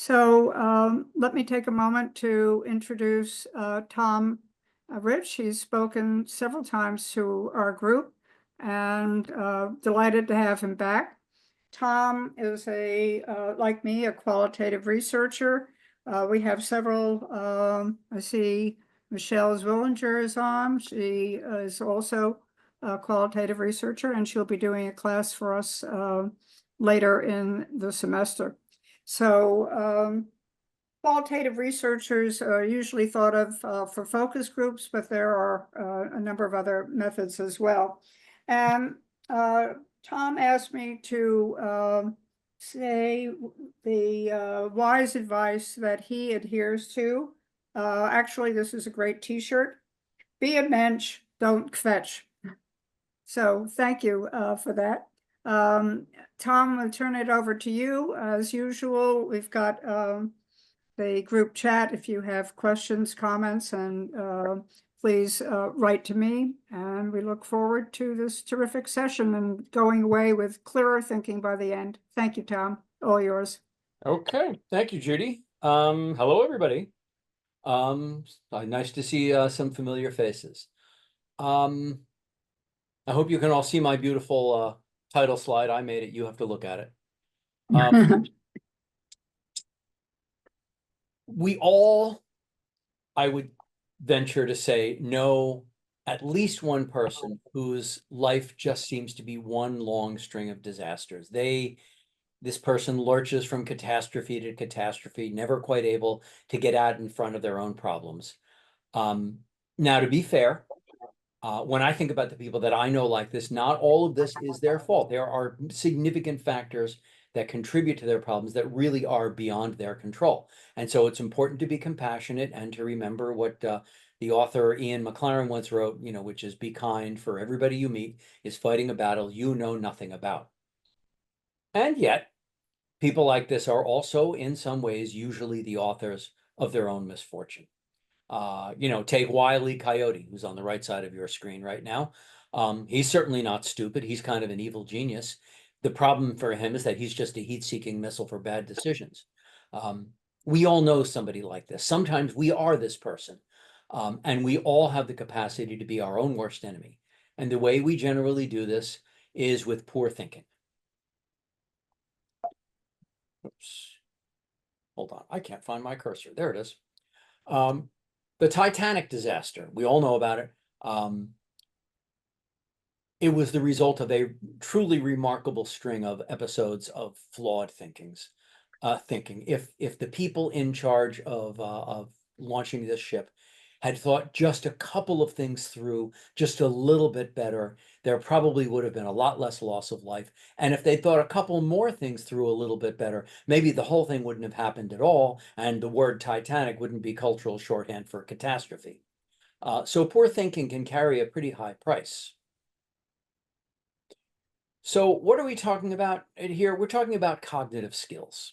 So let me take a moment to introduce Tom Rich. He's spoken several times to our group and delighted to have him back. Tom is like me, a qualitative researcher. We have several, I see Michelle Zwillinger is on. She is also a qualitative researcher, and she'll be doing a class for us later in the semester. So qualitative researchers are usually thought of for focus groups, but there are a number of other methods as well. And Tom asked me to say the wise advice that he adheres to. Actually, this is a great t-shirt. Be a mensch, don't kvetch. So thank you for that. Tom, I'll turn it over to you. As usual, we've got the group chat if you have questions, comments, and please write to me. And we look forward to this terrific session and going away with clearer thinking by the end. Thank you, Tom. All yours. Okay, thank you, Judy. Hello, everybody. Nice to see some familiar faces. I hope you can all see my beautiful title slide. I made it. You have to look at it. We all, I would venture to say, know at least one person whose life just seems to be one long string of disasters. This person lurches from catastrophe to catastrophe, never quite able to get out in front of their own problems. Now, to be fair, when I think about the people that I know like this, not all of this is their fault. There are significant factors that contribute to their problems that really are beyond their control. And so it's important to be compassionate and to remember what the author Ian McLaren once wrote, which is be kind, for everybody you meet is fighting a battle you know nothing about. And yet, people like this are also, in some ways, usually the authors of their own misfortune. Take Wile E. Coyote, who's on the right side of your screen right now. He's certainly not stupid. He's kind of an evil genius. The problem for him is that he's just a heat-seeking missile for bad decisions. We all know somebody like this. Sometimes we are this person, and we all have the capacity to be our own worst enemy. And the way we generally do this is with poor thinking. Oops. Hold on. I can't find my cursor. There it is. The Titanic disaster, we all know about it. It was the result of a truly remarkable string of episodes of flawed thinking. If the people in charge of launching this ship had thought just a couple of things through just a little bit better, there probably would have been a lot less loss of life. And if they thought a couple more things through a little bit better, maybe the whole thing wouldn't have happened at all, and the word Titanic wouldn't be cultural shorthand for catastrophe. So poor thinking can carry a pretty high price. So what are we talking about here? We're talking about cognitive skills.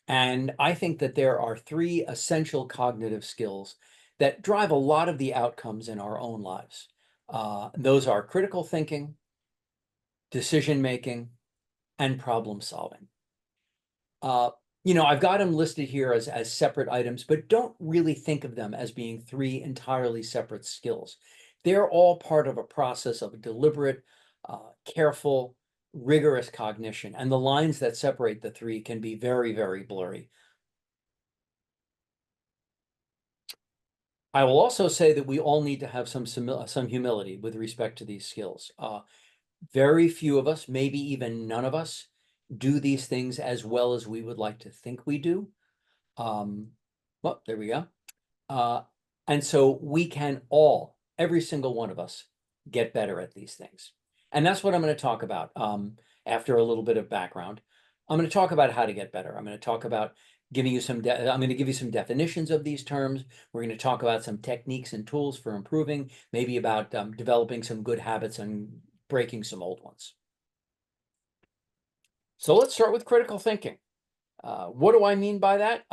And I think that there are three essential cognitive skills that drive a lot of the outcomes in our own lives. Those are critical thinking, decision-making, and problem solving. I've got them listed here as separate items, but don't really think of them as being three entirely separate skills. They're all part of a process of deliberate, careful, rigorous cognition, and the lines that separate the three can be very, very blurry. I will also say that we all need to have some humility with respect to these skills. Very few of us, maybe even none of us, do these things as well as we would like to think we do. Well, there we go. And so we can all, every single one of us, get better at these things. And that's what I'm going to talk about after a little bit of background. I'm going to talk about how to get better. I'm going to talk about giving you I'm going to give you some definitions of these terms. We're going to talk about some techniques and tools for improving, maybe about developing some good habits and breaking some old ones. So let's start with critical thinking. What do I mean by that?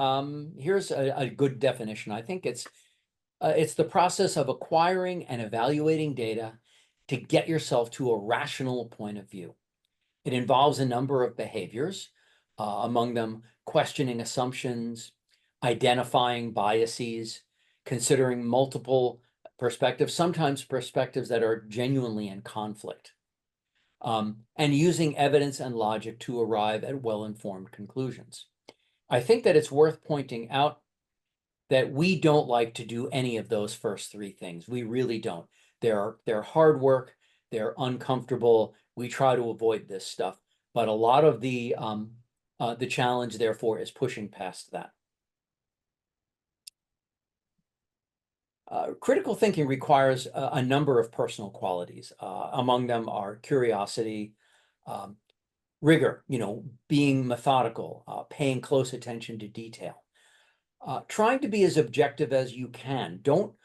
Here's a good definition. I think it's the process of acquiring and evaluating data to get yourself to a rational point of view. It involves a number of behaviors. among them questioning assumptions, identifying biases, considering multiple perspectives, sometimes perspectives that are genuinely in conflict, and using evidence and logic to arrive at well-informed conclusions. I think that it's worth pointing out that we don't like to do any of those first three things. We really don't. They're hard work. They're uncomfortable. We try to avoid this stuff. But a lot of the challenge, therefore, is pushing past that. Critical thinking requires a number of personal qualities. Among them are curiosity, um, rigor, being methodical, paying close attention to detail. Trying to be as objective as you can. Don't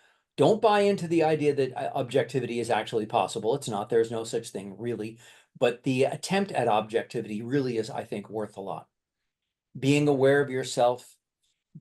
buy into the idea that objectivity is actually possible. It's not. There's no such thing really. But the attempt at objectivity really is, I think, worth a lot. Being aware of yourself,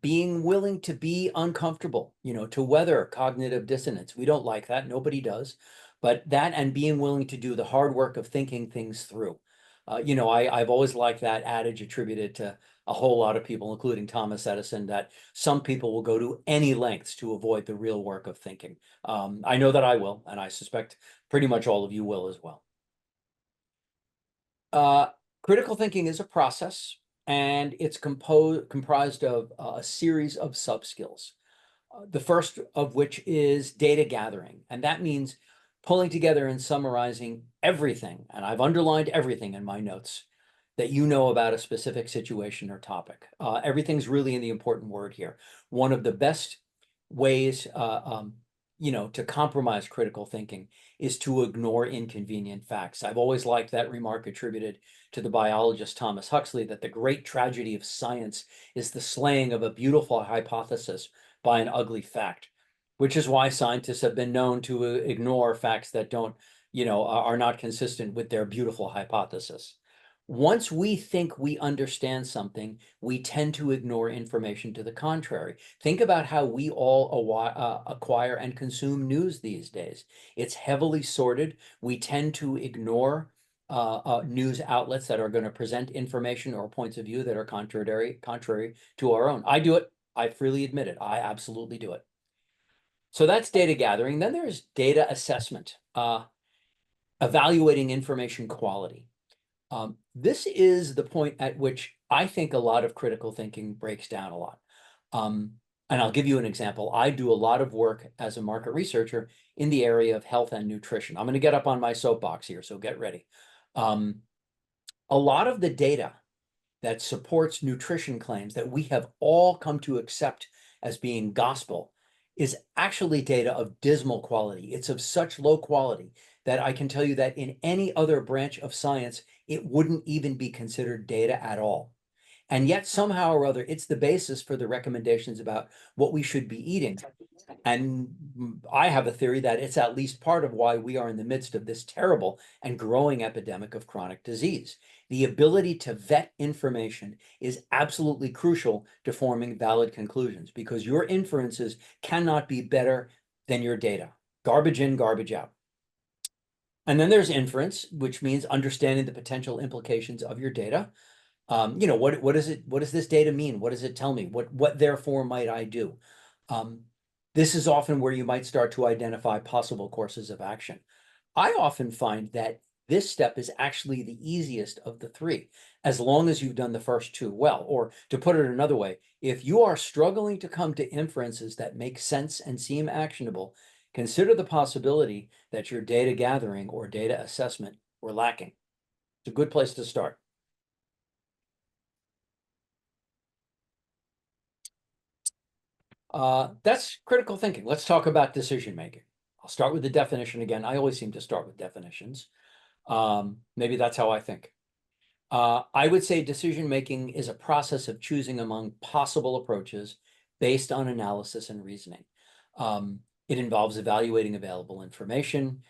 being willing to be uncomfortable, to weather cognitive dissonance. We don't like that. Nobody does. But that and being willing to do the hard work of thinking things through. I've always liked that adage attributed to a whole lot of people, including Thomas Edison, that some people will go to any lengths to avoid the real work of thinking. I know that I will, and I suspect pretty much all of you will as well. Critical thinking is a process, and it's comprised of a series of sub-skills. The first of which is data gathering, and that means pulling together and summarizing everything, and I've underlined everything in my notes, that you know about a specific situation or topic. Everything's really in the important word here. One of the best ways, to compromise critical thinking is to ignore inconvenient facts. I've always liked that remark attributed to the biologist Thomas Huxley, that the great tragedy of science is the slaying of a beautiful hypothesis by an ugly fact, which is why scientists have been known to ignore facts that don't, are not consistent with their beautiful hypothesis. Once we think we understand something, we tend to ignore information to the contrary. Think about how we all acquire and consume news these days. It's heavily sorted. We tend to ignore news outlets that are going to present information or points of view that are contrary to our own. I do it. I freely admit it. I absolutely do it. So that's data gathering. Then there's data assessment, evaluating information quality. This is the point at which I think a lot of critical thinking breaks down a lot. And I'll give you an example. I do a lot of work as a market researcher in the area of health and nutrition. I'm going to get up on my soapbox here, so get ready. A lot of the data that supports nutrition claims that we have all come to accept as being gospel is actually data of dismal quality. It's of such low quality that I can tell you that in any other branch of science, it wouldn't even be considered data at all. And yet somehow or other, it's the basis for the recommendations about what we should be eating. And I have a theory that it's at least part of why we are in the midst of this terrible and growing epidemic of chronic disease. The ability to vet information is absolutely crucial to forming valid conclusions, because your inferences cannot be better than your data. Garbage in, garbage out. And then there's inference, which means understanding the potential implications of your data. What does this data mean? What does it tell me? What therefore might I do? This is often where you might start to identify possible courses of action. I often find that this step is actually the easiest of the three, as long as you've done the first two well. Or to put it another way, if you are struggling to come to inferences that make sense and seem actionable, consider the possibility that your data gathering or data assessment were lacking. It's a good place to start. That's critical thinking. Let's talk about decision making. I'll start with the definition again. I always seem to start with definitions. Maybe that's how I think. I would say decision making is a process of choosing among possible approaches based on analysis and reasoning. It involves evaluating available information,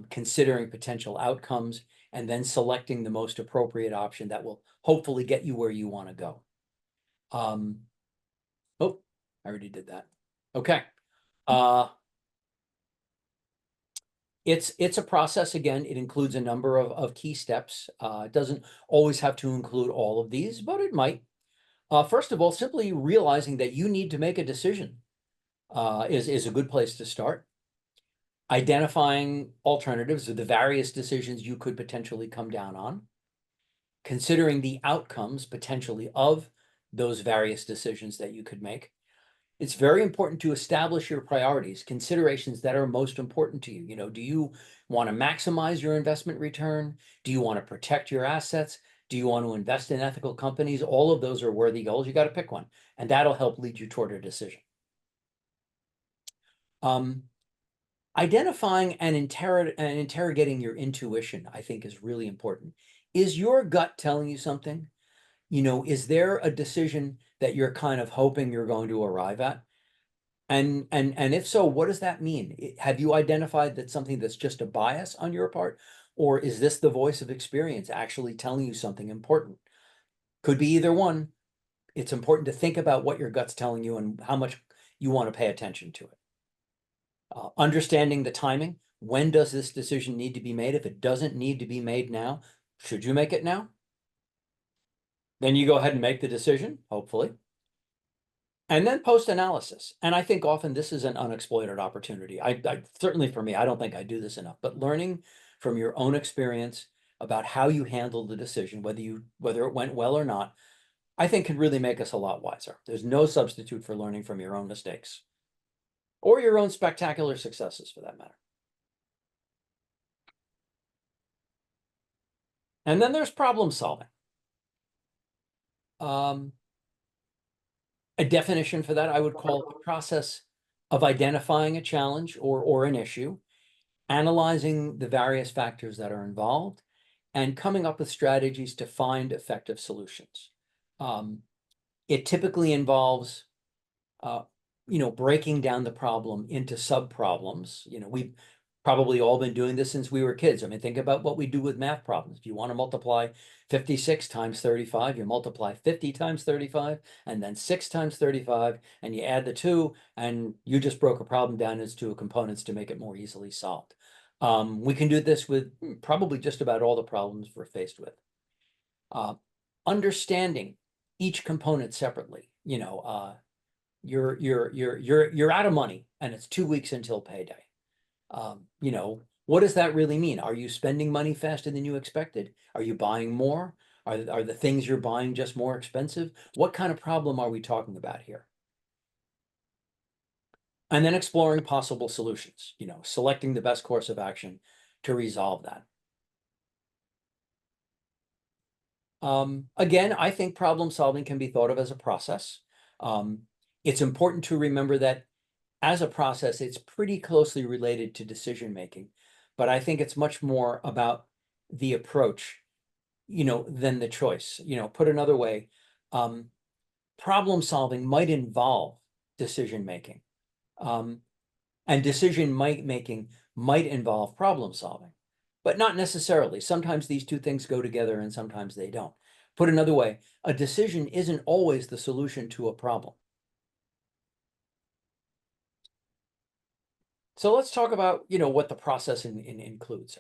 considering potential outcomes, and then selecting the most appropriate option that will hopefully get you where you want to go. Oh, I already did that. Okay. It's a process. Again, it includes a number of key steps. It doesn't always have to include all of these, but it might. First of all, simply realizing that you need to make a decision is a good place to start. Identifying alternatives or the various decisions you could potentially come down on. Considering the outcomes potentially of those various decisions that you could make. It's very important to establish your priorities, considerations that are most important to you. You know, do you want to maximize your investment return? Do you want to protect your assets? Do you want to invest in ethical companies? All of those are worthy goals. You got to pick one, and that'll help lead you toward a decision. Identifying and interrogating your intuition, I think, is really important. Is your gut telling you something? You know, is there a decision that you're kind of hoping you're going to arrive at? And if so, what does that mean? Have you identified that something that's just a bias on your part? Or is this the voice of experience actually telling you something important? Could be either one. It's important to think about what your gut's telling you and how much you want to pay attention to it. Understanding the timing. When does this decision need to be made? If it doesn't need to be made now, should you make it now? Then you go ahead and make the decision, hopefully. And then post-analysis. And I think often this is an unexploited opportunity. I certainly for me, I don't think I do this enough, but learning from your own experience about how you handled the decision, whether it went well or not, I think can really make us a lot wiser. There's no substitute for learning from your own mistakes or your own spectacular successes for that matter. And then there's problem solving. A definition for that, I would call it the process of identifying a challenge or an issue, analyzing the various factors that are involved, and coming up with strategies to find effective solutions. It typically involves, breaking down the problem into sub-problems. You know, we've probably all been doing this since we were kids. I mean, think about what we do with math problems. If you want to multiply 56 times 35, you multiply 50 times 35, and then 6 times 35, and you add the 2, and you just broke a problem down into 2 components to make it more easily solved. We can do this with probably just about all the problems we're faced with. Understanding each component separately. You know, you're out of money, and it's 2 weeks until payday. You know, what does that really mean? Are you spending money faster than you expected? Are you buying more? Are the things you're buying just more expensive? What kind of problem are we talking about here? And then exploring possible solutions, you know, selecting the best course of action to resolve that. Again, I think problem solving can be thought of as a process. It's important to remember that as a process, it's pretty closely related to decision making, but I think it's much more about the approach, you know, than the choice. You know, put another way, problem solving might involve decision making, and decision making might involve problem solving, but not necessarily. Sometimes these two things go together and sometimes they don't. Put another way, a decision isn't always the solution to a problem. So let's talk about, you know, what the process includes.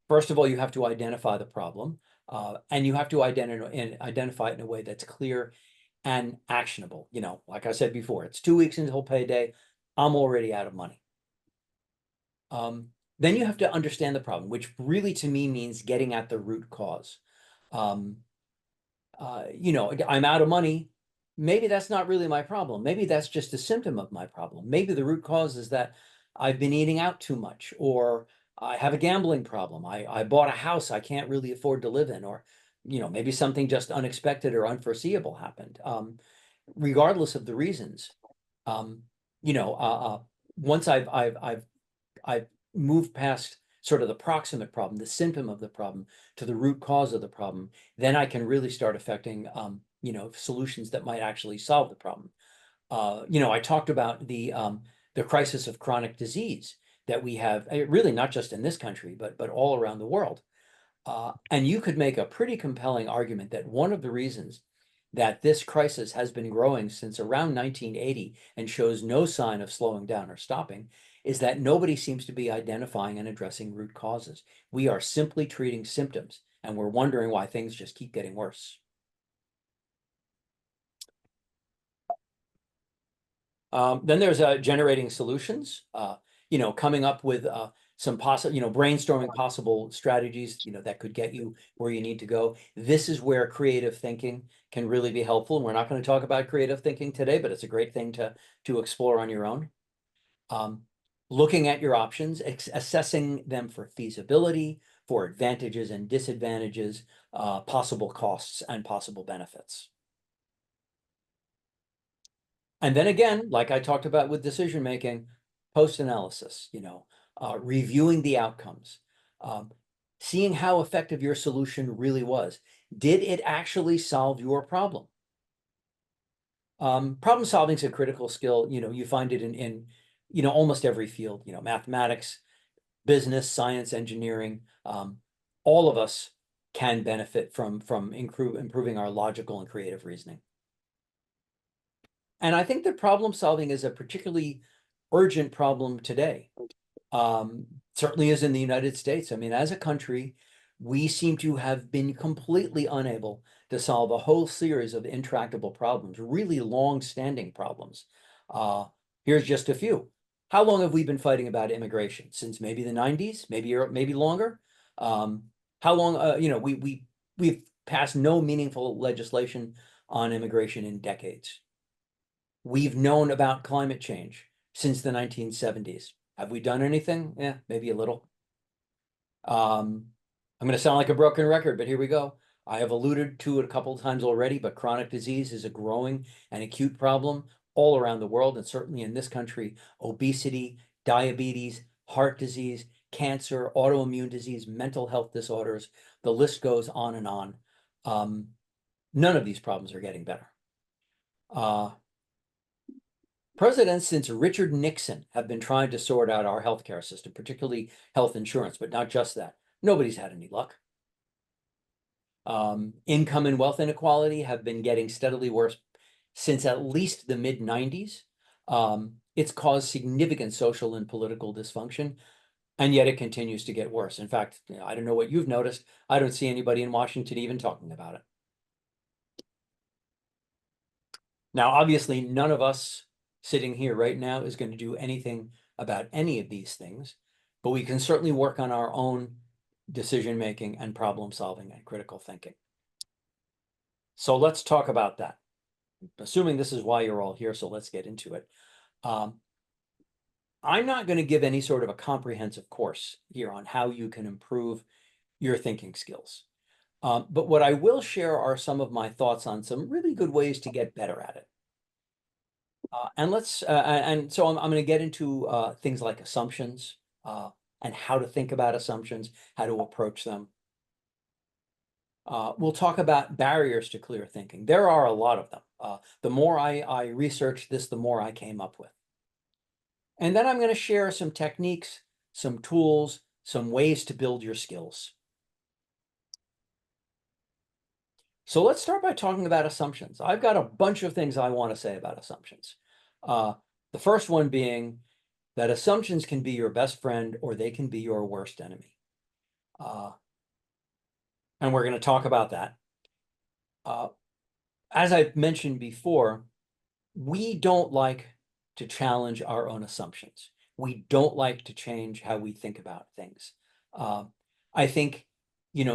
First of all, you have to identify the problem, and you have to identify it in a way that's clear and actionable. You know, like I said before, it's 2 weeks until payday. I'm already out of money. Then you have to understand the problem, which really to me means getting at the root cause. You know, I'm out of money. Maybe that's not really my problem. Maybe that's just a symptom of my problem. Maybe the root cause is that I've been eating out too much, or I have a gambling problem. I bought a house I can't really afford to live in, or, you know, maybe something just unexpected or unforeseeable happened. Regardless of the reasons, you know, once I've moved past sort of the proximate problem, the symptom of the problem, to the root cause of the problem, then I can really start affecting, you know, solutions that might actually solve the problem. You know, I talked about the crisis of chronic disease that we have, really not just in this country, but all around the world. And you could make a pretty compelling argument that one of the reasons that this crisis has been growing since around 1980 and shows no sign of slowing down or stopping is that nobody seems to be identifying and addressing root causes. We are simply treating symptoms, and we're wondering why things just keep getting worse. Then there's generating solutions, coming up with some possible, brainstorming possible strategies, that could get you where you need to go. This is where creative thinking can really be helpful. And we're not going to talk about creative thinking today, but it's a great thing to explore on your own. Looking at your options, assessing them for feasibility, for advantages and disadvantages, possible costs and possible benefits. And then again, like I talked about with decision making, post-analysis, reviewing the outcomes, seeing how effective your solution really was. Did it actually solve your problem? Problem solving is a critical skill. You find it in almost every field, mathematics, business, science, engineering. All of us can benefit from improving our logical and creative reasoning. And I think that problem solving is a particularly urgent problem today. Certainly is in the United States. I mean, as a country, we seem to have been completely unable to solve a whole series of intractable problems, really long-standing problems. Here's just a few. How long have we been fighting about immigration? Since maybe the 90s, maybe longer? How long, we've passed no meaningful legislation on immigration in decades. We've known about climate change since the 1970s. Have we done anything? Yeah, maybe a little. I'm going to sound like a broken record, but here we go. I have alluded to it a couple of times already, but chronic disease is a growing and acute problem all around the world, and certainly in this country. Obesity, diabetes, heart disease, cancer, autoimmune disease, mental health disorders, the list goes on and on. None of these problems are getting better. Presidents since Richard Nixon have been trying to sort out our healthcare system, particularly health insurance, but not just that. Nobody's had any luck. Income and wealth inequality have been getting steadily worse since at least the mid-90s. It's caused significant social and political dysfunction, and yet it continues to get worse. In fact, I don't know what you've noticed. I don't see anybody in Washington even talking about it. Now, obviously, none of us sitting here right now is going to do anything about any of these things, but we can certainly work on our own decision making and problem solving and critical thinking. So let's talk about that. Assuming this is why you're all here, so let's get into it. I'm not going to give any sort of a comprehensive course here on how you can improve your thinking skills. But what I will share are some of my thoughts on some really good ways to get better at it. And so I'm going to get into things like assumptions and how to think about assumptions, how to approach them. We'll talk about barriers to clear thinking. There are a lot of them. The more I researched this, the more I came up with. And then I'm going to share some techniques, some tools, some ways to build your skills. So let's start by talking about assumptions. I've got a bunch of things I want to say about assumptions. The first one being that assumptions can be your best friend or they can be your worst enemy. And we're going to talk about that. As I've mentioned before, we don't like to challenge our own assumptions. We don't like to change how we think about things. I think,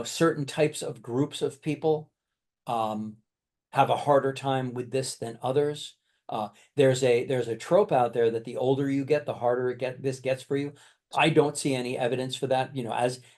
certain types of groups of people have a harder time with this than others. There's a trope out there that the older you get, the harder this gets for you. I don't see any evidence for that.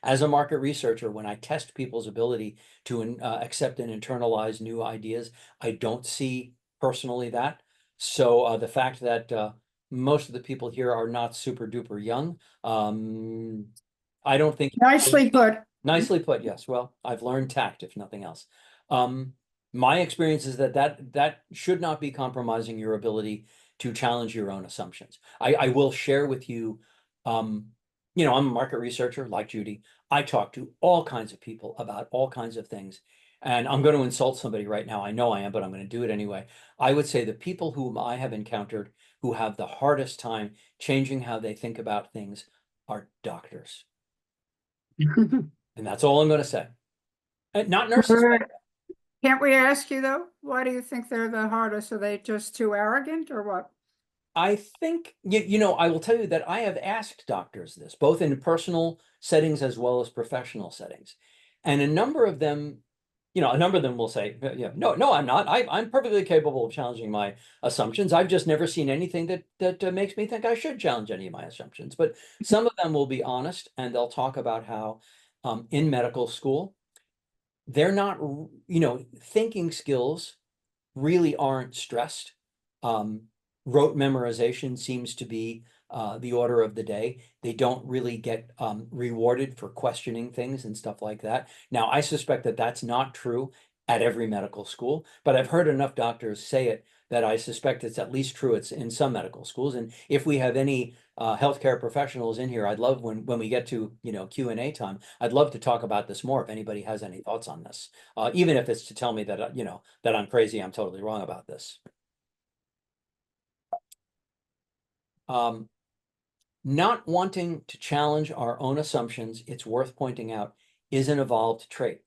As a market researcher, when I test people's ability to accept and internalize new ideas, I don't see personally that. So the fact that most of the people here are not super duper young, I don't think. Nicely put. Nicely put, yes. Well, I've learned tact, if nothing else. My experience is that should not be compromising your ability to challenge your own assumptions. I will share with you, I'm a market researcher like Judy. I talk to all kinds of people about all kinds of things. And I'm going to insult somebody right now. I know I am, but I'm going to do it anyway. I would say the people whom I have encountered who have the hardest time changing how they think about things are doctors. And that's all I'm going to say. Not nurses. Can't we ask you though, why do you think they're the hardest? Are they just too arrogant or what? I think, I will tell you that I have asked doctors this, both in personal settings as well as professional settings. And a number of them, will say, yeah, no, I'm not. I'm perfectly capable of challenging my assumptions. I've just never seen anything that makes me think I should challenge any of my assumptions. But some of them will be honest, and they'll talk about how in medical school, they're not, thinking skills really aren't stressed. Um, Rote memorization seems to be the order of the day. They don't really get rewarded for questioning things and stuff like that. Now, I suspect that that's not true at every medical school, but I've heard enough doctors say it that I suspect it's at least true it's in some medical schools. And if we have any healthcare professionals in here, I'd love when we get to Q&A time, I'd love to talk about this more if anybody has any thoughts on this, even if it's to tell me that that I'm crazy, I'm totally wrong about this. Not wanting to challenge our own assumptions, it's worth pointing out, is an evolved trait,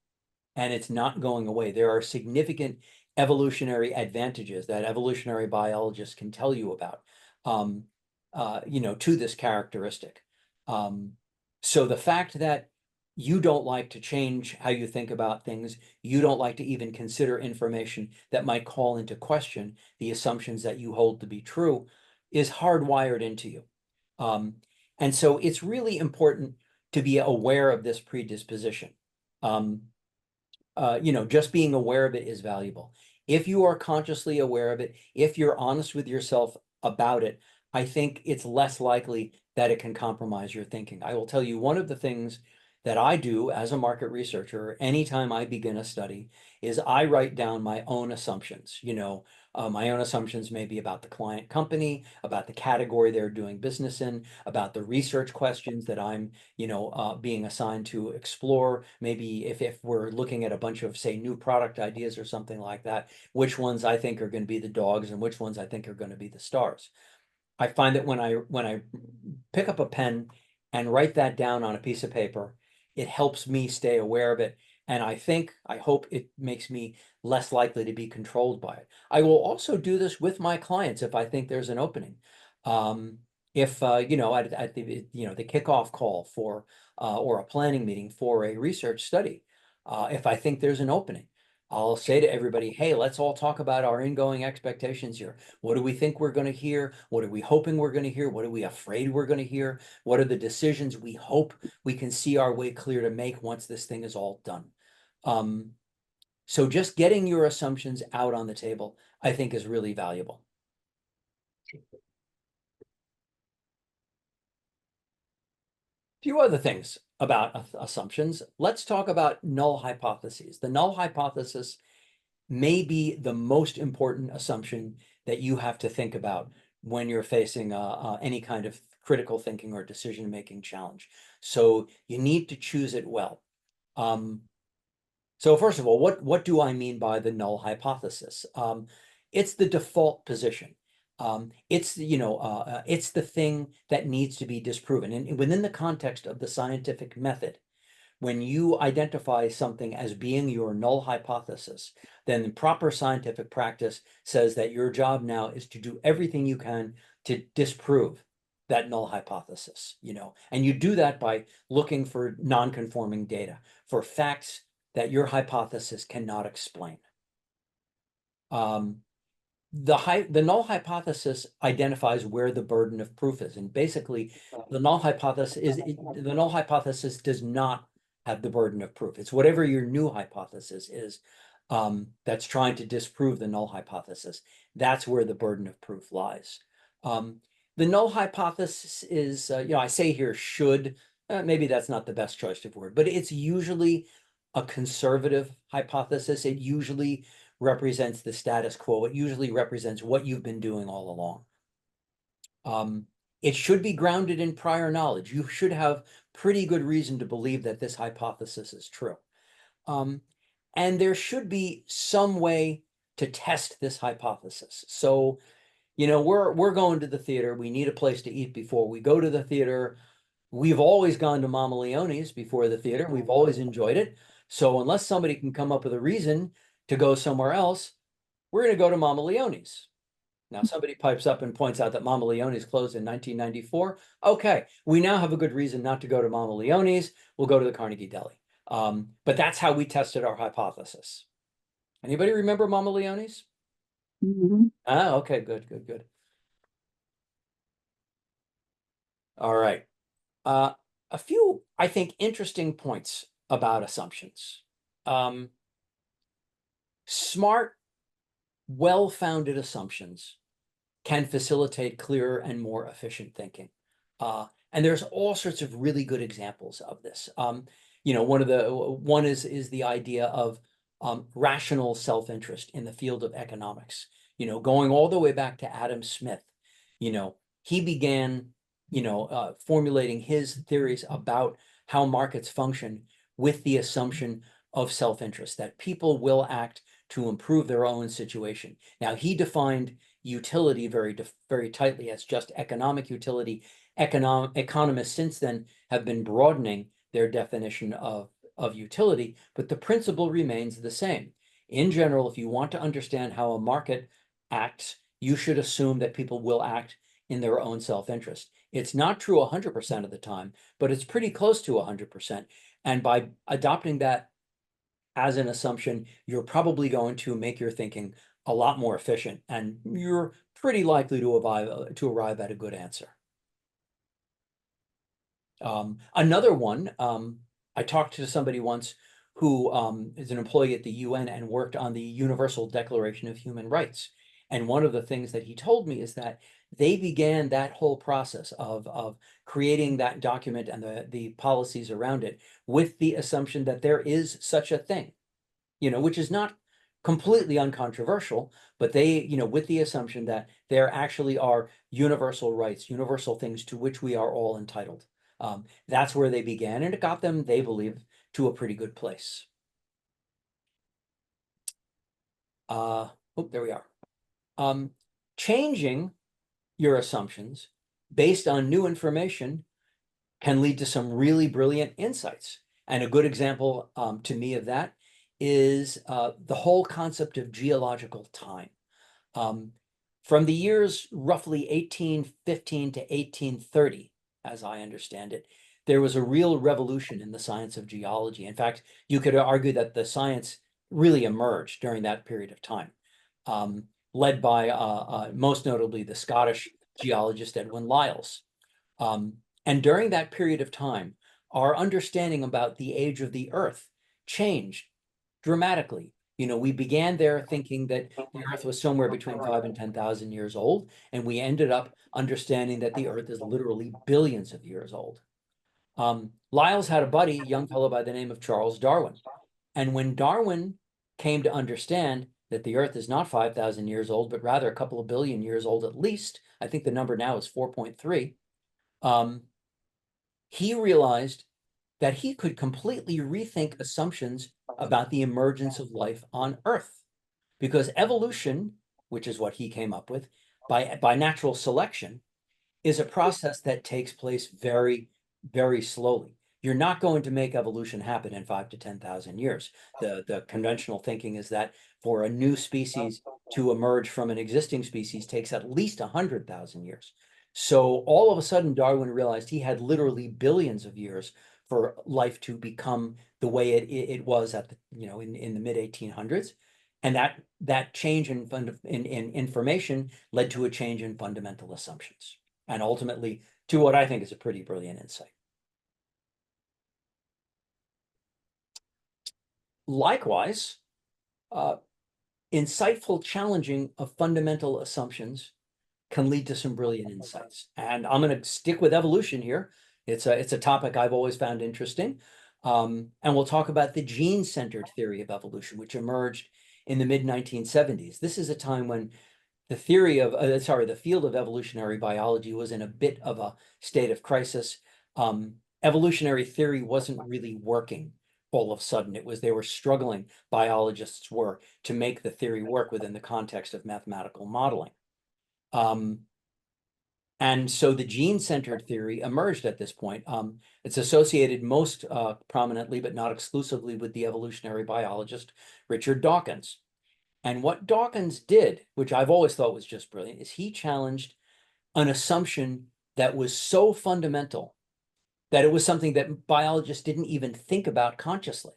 and it's not going away. There are significant evolutionary advantages that evolutionary biologists can tell you about, to this characteristic. So the fact that you don't like to change how you think about things, you don't like to even consider information that might call into question the assumptions that you hold to be true, is hardwired into you. And so it's really important to be aware of this predisposition. Just being aware of it is valuable. If you are consciously aware of it, if you're honest with yourself about it, I think it's less likely that it can compromise your thinking. I will tell you, one of the things that I do as a market researcher, anytime I begin a study, is I write down my own assumptions. My own assumptions may be about the client company, about the category they're doing business in, about the research questions that I'm, being assigned to explore. Maybe if we're looking at a bunch of, say, new product ideas or something like that, which ones I think are going to be the dogs and which ones I think are going to be the stars. I find that when I pick up a pen and write that down on a piece of paper, it helps me stay aware of it. And I hope it makes me less likely to be controlled by it. I will also do this with my clients if I think there's an opening. If at the kickoff call for or a planning meeting for a research study, if I think there's an opening, I'll say to everybody, hey, let's all talk about our ingoing expectations here. What do we think we're going to hear? What are we hoping we're going to hear? What are we afraid we're going to hear? What are the decisions we hope we can see our way clear to make once this thing is all done? So just getting your assumptions out on the table, I think, is really valuable. A few other things about assumptions. Let's talk about null hypotheses. The null hypothesis may be the most important assumption that you have to think about when you're facing any kind of critical thinking or decision-making challenge. So you need to choose it well. So first of all, what do I mean by the null hypothesis? It's the default position. It's the thing that needs to be disproven. And within the context of the scientific method, when you identify something as being your null hypothesis, then proper scientific practice says that your job now is to do everything you can to disprove that null hypothesis, and you do that by looking for non-conforming data, for facts that your hypothesis cannot explain. The null hypothesis identifies where the burden of proof is, and basically the null hypothesis does not have the burden of proof. It's whatever your new hypothesis is that's trying to disprove the null hypothesis. That's where the burden of proof lies. The null hypothesis is, I say here should, maybe that's not the best choice of word, but it's usually a conservative hypothesis. It usually represents the status quo. It usually represents what you've been doing all along. It should be grounded in prior knowledge. You should have pretty good reason to believe that this hypothesis is true. And there should be some way to test this hypothesis. So we're going to the theater. We need a place to eat before we go to the theater. We've always gone to Mama Leone's before the theater. We've always enjoyed it. So unless somebody can come up with a reason to go somewhere else, we're going to go to Mama Leone's. Now, somebody pipes up and points out that Mama Leone's closed in 1994. Okay, we now have a good reason not to go to Mama Leone's. We'll go to the Carnegie Deli. But that's how we tested our hypothesis. Anybody remember Mama Leone's? Mhm. Ah, okay, good, good, good. All right. A few, I think, interesting points about assumptions. Smart, well-founded assumptions can facilitate clearer and more efficient thinking. And there's all sorts of really good examples of this. One is the idea of rational self-interest in the field of economics. Going all the way back to Adam Smith. He began, formulating his theories about how markets function with the assumption of self-interest, that people will act to improve their own situation. Now, he defined utility very tightly as just economic utility. Economists since then have been broadening their definition of utility, but the principle remains the same. In general, if you want to understand how a market acts, you should assume that people will act in their own self-interest. It's not true 100% of the time, but it's pretty close to 100%. And by adopting that as an assumption, you're probably going to make your thinking a lot more efficient, and you're pretty likely to arrive at a good answer. Another one, I talked to somebody once who is an employee at the UN and worked on the Universal Declaration of Human Rights. And one of the things that he told me is that they began that whole process of creating that document and the policies around it with the assumption that there is such a thing, which is not completely uncontroversial, but they, with the assumption that there actually are universal rights, universal things to which we are all entitled. That's where they began, and it got them, they believe, to a pretty good place. There we are. Changing your assumptions based on new information can lead to some really brilliant insights. And a good example to me of that is the whole concept of geological time. From the years roughly 1815 to 1830, as I understand it, there was a real revolution in the science of geology. In fact, you could argue that the science really emerged during that period of time, led by most notably the Scottish geologist Edwin Lyells. And during that period of time, our understanding about the age of the Earth changed dramatically. We began there thinking that the Earth was somewhere between 5,000 and 10,000 years old, and we ended up understanding that the Earth is literally billions of years old. Lyells had a buddy, a young fellow by the name of Charles Darwin. And when Darwin came to understand that the Earth is not 5,000 years old, but rather a couple of billion years old at least, I think the number now is 4.3, he realized that he could completely rethink assumptions about the emergence of life on Earth. Because evolution, which is what he came up with, by natural selection, is a process that takes place very, very slowly. You're not going to make evolution happen in 5,000 to 10,000 years. The conventional thinking is that for a new species to emerge from an existing species takes at least 100,000 years. So all of a sudden, Darwin realized he had literally billions of years for life to become the way it was at the, in the mid 1800s. And that change in information led to a change in fundamental assumptions, and ultimately to what I think is a pretty brilliant insight. Likewise, insightful challenging of fundamental assumptions can lead to some brilliant insights. And I'm going to stick with evolution here. It's a topic I've always found interesting. And we'll talk about the gene-centered theory of evolution, which emerged in the mid-1970s. This is a time when the field of evolutionary biology was in a bit of a state of crisis. Evolutionary theory wasn't really working all of a sudden. They were struggling, biologists were, to make the theory work within the context of mathematical modeling. And so the gene-centered theory emerged at this point. It's associated most prominently, but not exclusively, with the evolutionary biologist Richard Dawkins. And what Dawkins did, which I've always thought was just brilliant, is he challenged an assumption that was so fundamental that it was something that biologists didn't even think about consciously.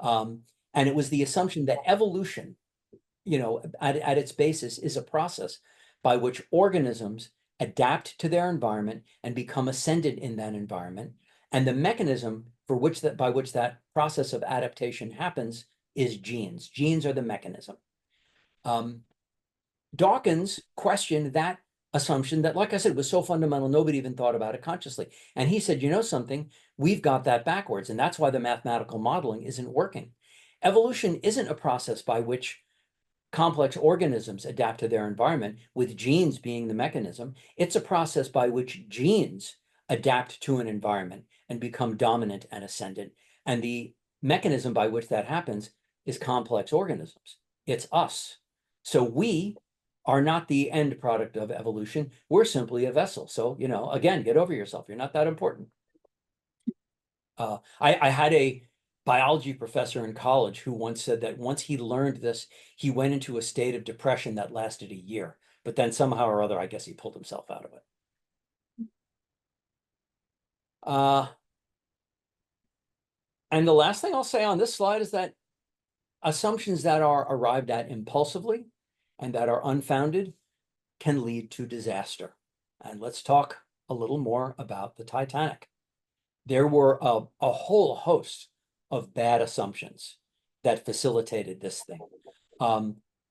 And it was the assumption that evolution, at its basis, is a process by which organisms adapt to their environment and become ascendant in that environment. And the mechanism by which that process of adaptation happens is genes. Genes are the mechanism. Dawkins questioned that assumption that, like I said, was so fundamental, nobody even thought about it consciously. And he said, you know something, we've got that backwards. And that's why the mathematical modeling isn't working. Evolution isn't a process by which complex organisms adapt to their environment, with genes being the mechanism. It's a process by which genes adapt to an environment and become dominant and ascendant. And the mechanism by which that happens is complex organisms. It's us. So we are not the end product of evolution. We're simply a vessel. So, again, get over yourself. You're not that important. I had a biology professor in college who once said that once he learned this, he went into a state of depression that lasted a year. But then somehow or other, I guess he pulled himself out of it. And the last thing I'll say on this slide is that assumptions that are arrived at impulsively and that are unfounded can lead to disaster. And let's talk a little more about the Titanic. There were a whole host of bad assumptions that facilitated this thing.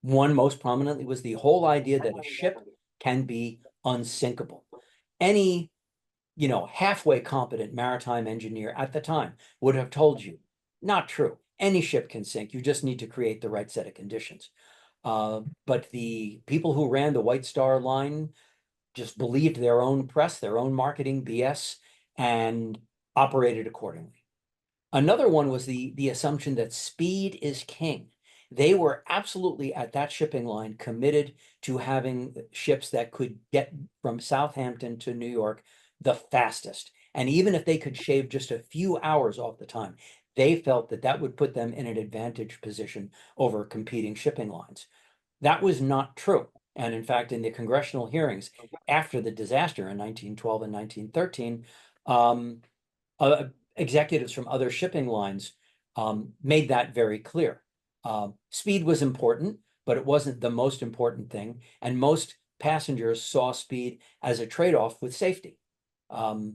One most prominently was the whole idea that a ship can be unsinkable. Any, halfway competent maritime engineer at the time would have told you, not true. Any ship can sink. You just need to create the right set of conditions. But the people who ran the White Star Line just believed their own press, their own marketing BS, and operated accordingly. Another one was the assumption that speed is king. They were absolutely, at that shipping line, committed to having ships that could get from Southampton to New York the fastest. And even if they could shave just a few hours off the time, they felt that that would put them in an advantage position over competing shipping lines. That was not true. And in fact, in the congressional hearings after the disaster in 1912 and 1913, executives from other shipping lines made that very clear. Speed was important, but it wasn't the most important thing. And most passengers saw speed as a trade-off with safety. The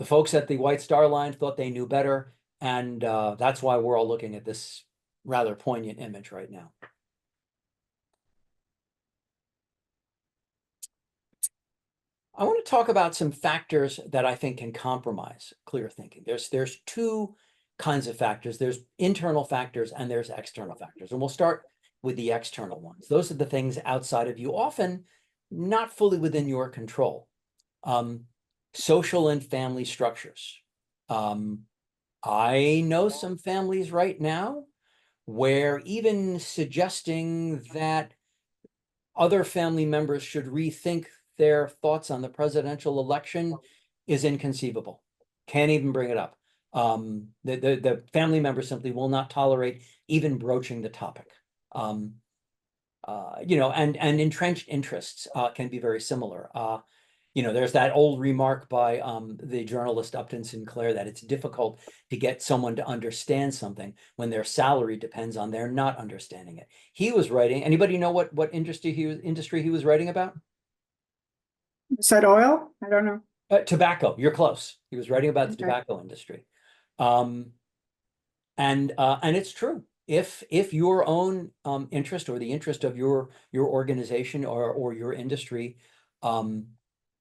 folks at the White Star Line thought they knew better. And that's why we're all looking at this rather poignant image right now. I want to talk about some factors that I think can compromise clear thinking. There's two kinds of factors. There's internal factors and there's external factors. And we'll start with the external ones. Those are the things outside of you, often not fully within your control. Social and family structures. I know some families right now where even suggesting that other family members should rethink their thoughts on the presidential election is inconceivable. Can't even bring it up. The family members simply will not tolerate even broaching the topic. And entrenched interests can be very similar. There's that old remark by the journalist Upton Sinclair that it's difficult to get someone to understand something when their salary depends on their not understanding it. He was writing, anybody know what industry he was writing about? Said oil? I don't know. Tobacco, you're close. He was writing about the tobacco industry. And it's true. If your own interest or the interest of your organization or your industry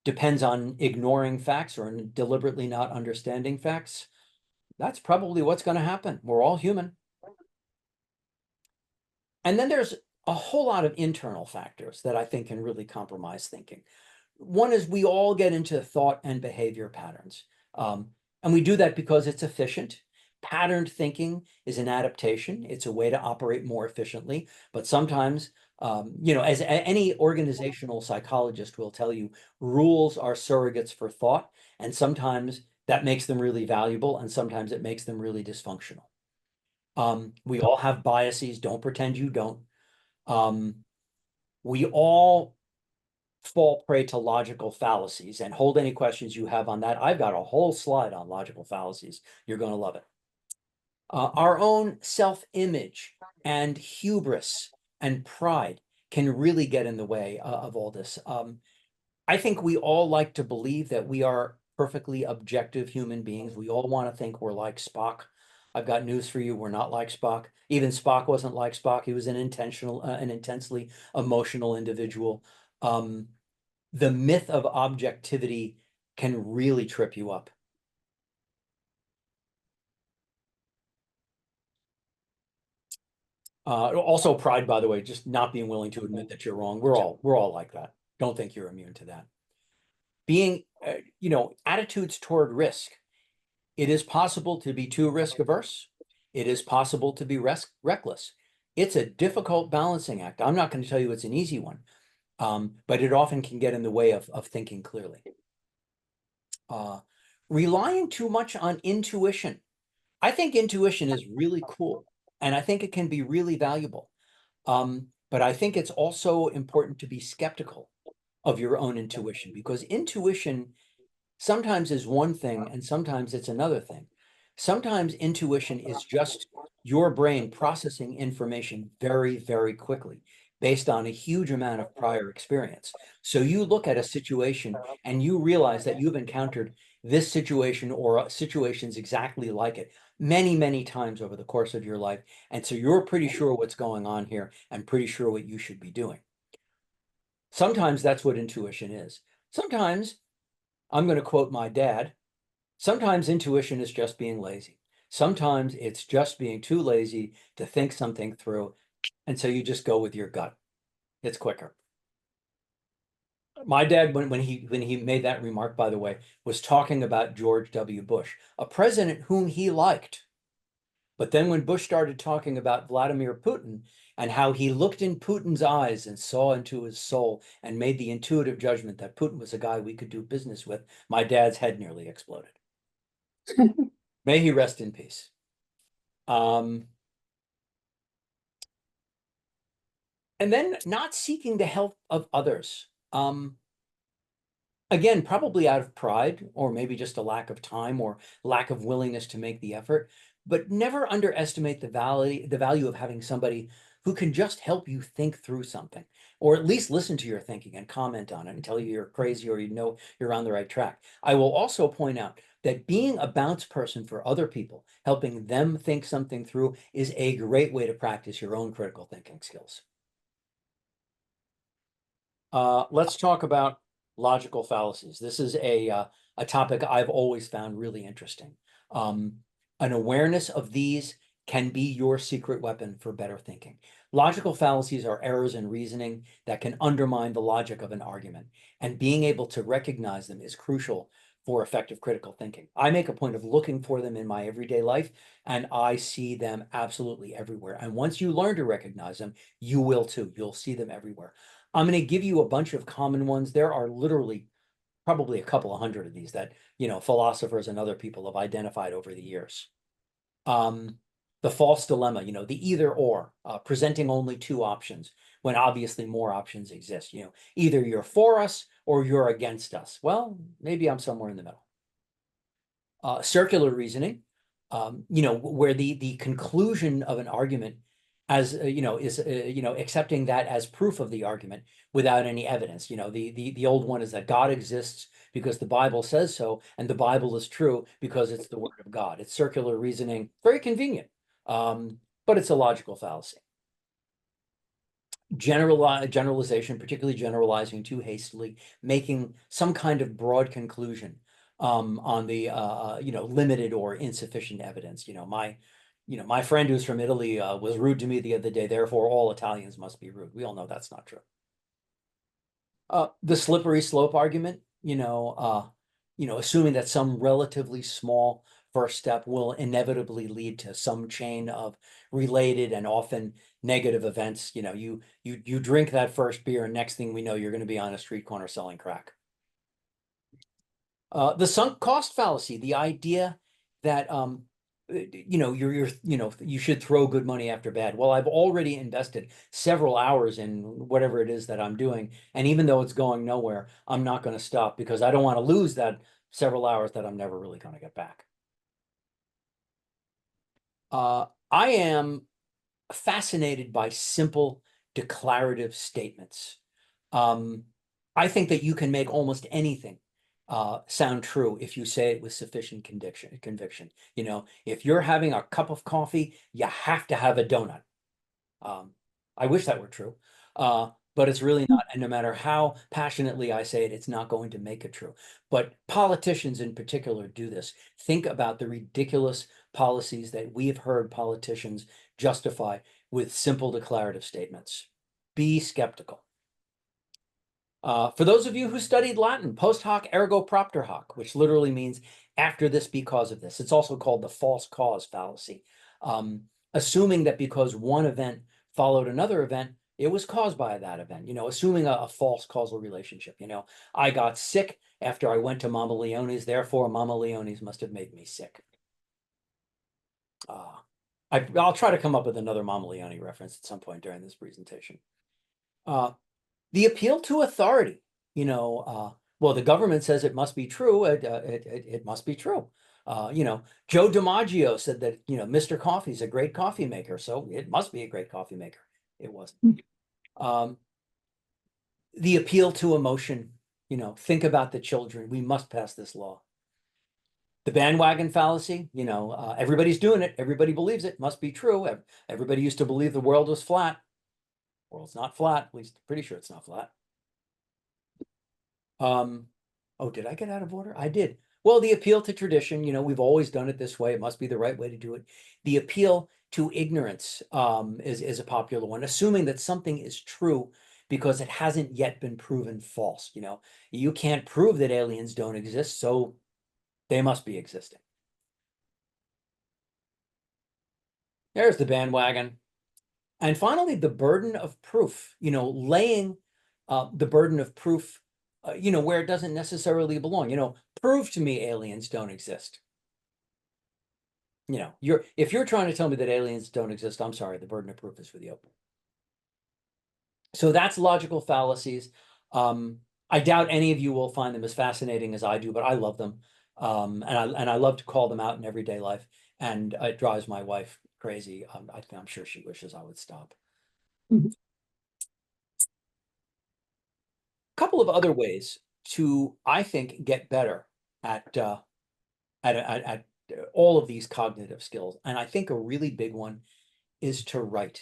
depends on ignoring facts or deliberately not understanding facts, that's probably what's going to happen. We're all human. And then there's a whole lot of internal factors that I think can really compromise thinking. One is we all get into thought and behavior patterns. And we do that because it's efficient. Patterned thinking is an adaptation. It's a way to operate more efficiently. But sometimes As any organizational psychologist will tell you, rules are surrogates for thought, and sometimes that makes them really valuable, and sometimes it makes them really dysfunctional. We all have biases. Don't pretend you don't. We all fall prey to logical fallacies, and hold any questions you have on that. I've got a whole slide on logical fallacies. You're going to love it. Our own self-image and hubris and pride can really get in the way of all this. I think we all like to believe that we are perfectly objective human beings. We all want to think we're like Spock. I've got news for you. We're not like Spock. Even Spock wasn't like Spock. He was an intensely emotional individual. The myth of objectivity can really trip you up. Also pride, by the way, just not being willing to admit that you're wrong. We're all like that. Don't think you're immune to that. Being, attitudes toward risk. It is possible to be too risk averse. It is possible to be reckless. It's a difficult balancing act. I'm not going to tell you it's an easy one, but it often can get in the way of thinking clearly. Relying too much on intuition. I think intuition is really cool, and I think it can be really valuable. But I think it's also important to be skeptical of your own intuition, because intuition sometimes is one thing and sometimes it's another thing. Sometimes intuition is just your brain processing information very, very quickly based on a huge amount of prior experience. So you look at a situation and you realize that you've encountered this situation or situations exactly like it many, many times over the course of your life. And so you're pretty sure what's going on here and pretty sure what you should be doing. Sometimes that's what intuition is. Sometimes, I'm going to quote my dad, sometimes intuition is just being lazy. Sometimes it's just being too lazy to think something through. And so you just go with your gut. It's quicker. My dad, when he made that remark, by the way, was talking about George W. Bush, a president whom he liked. But then when Bush started talking about Vladimir Putin and how he looked in Putin's eyes and saw into his soul and made the intuitive judgment that Putin was a guy we could do business with, my dad's head nearly exploded. May he rest in peace. And then not seeking the help of others. Again, probably out of pride, or maybe just a lack of time or lack of willingness to make the effort, but never underestimate the value of having somebody who can just help you think through something, or at least listen to your thinking and comment on it and tell you you're crazy or you're on the right track. I will also point out that being a bounce person for other people, helping them think something through, is a great way to practice your own critical thinking skills. Let's talk about logical fallacies. This is a topic I've always found really interesting. An awareness of these can be your secret weapon for better thinking. Logical fallacies are errors in reasoning that can undermine the logic of an argument, and being able to recognize them is crucial for effective critical thinking. I make a point of looking for them in my everyday life, and I see them absolutely everywhere. And once you learn to recognize them, you will too. You'll see them everywhere. I'm going to give you a bunch of common ones. There are literally probably a couple of hundred of these that, philosophers and other people have identified over the years. The false dilemma, the either or, presenting only two options when obviously more options exist. Either you're for us or you're against us. Well, maybe I'm somewhere in the middle. Circular reasoning, where the conclusion of an argument as is accepting that as proof of the argument without any evidence. The old one is that God exists because the Bible says so, and the Bible is true because it's the word of God. It's circular reasoning, very convenient, but it's a logical fallacy. Generalization, particularly generalizing too hastily, making some kind of broad conclusion on the limited or insufficient evidence. My friend who's from Italy was rude to me the other day, therefore all Italians must be rude. We all know that's not true. The slippery slope argument, assuming that some relatively small first step will inevitably lead to some chain of related and often negative events. You know, you drink that first beer, and next thing we know, you're going to be on a street corner selling crack. The sunk cost fallacy, the idea that you know, you should throw good money after bad. Well, I've already invested several hours in whatever it is that I'm doing, and even though it's going nowhere, I'm not going to stop because I don't want to lose that several hours that I'm never really going to get back. I am fascinated by simple declarative statements. I think that you can make almost anything sound true if you say it with sufficient conviction. You know, if you're having a cup of coffee, you have to have a donut. I wish that were true, but it's really not. And no matter how passionately I say it, it's not going to make it true. But politicians in particular do this. Think about the ridiculous policies that we've heard politicians justify with simple declarative statements. Be skeptical. For those of you who studied Latin, post hoc ergo propter hoc, which literally means after this because of this. It's also called the false cause fallacy. Assuming that because one event followed another event, it was caused by that event, you know, assuming a false causal relationship. You know, I got sick after I went to Mama Leone's, therefore Mama Leone's must have made me sick. I'll try to come up with another Mama Leone reference at some point during this presentation. The appeal to authority, you know, well, the government says it must be true. It must be true. You know, Joe DiMaggio said that, you know, Mr. Coffee's a great coffee maker, so it must be a great coffee maker. It wasn't. The appeal to emotion, you know, think about the children. We must pass this law. The bandwagon fallacy, you know, everybody's doing it. Everybody believes it. Must be true. Everybody used to believe the world was flat. World's not flat. At least pretty sure it's not flat. Oh, did I get out of order? I did. Well, the appeal to tradition, you know, we've always done it this way. It must be the right way to do it. The appeal to ignorance is a popular one, assuming that something is true because it hasn't yet been proven false. You know, you can't prove that aliens don't exist, so they must be existing. There's the bandwagon. And finally, the burden of proof, you know, laying the burden of proof, you know, where it doesn't necessarily belong. You know, prove to me aliens don't exist. You know, if you're trying to tell me that aliens don't exist, I'm sorry, the burden of proof is for the open. So that's logical fallacies. I doubt any of you will find them as fascinating as I do, but I love them. And I love to call them out in everyday life. And it drives my wife crazy. I'm sure she wishes I would stop. A couple of other ways to, I think, get better at all of these cognitive skills. And I think a really big one is to write.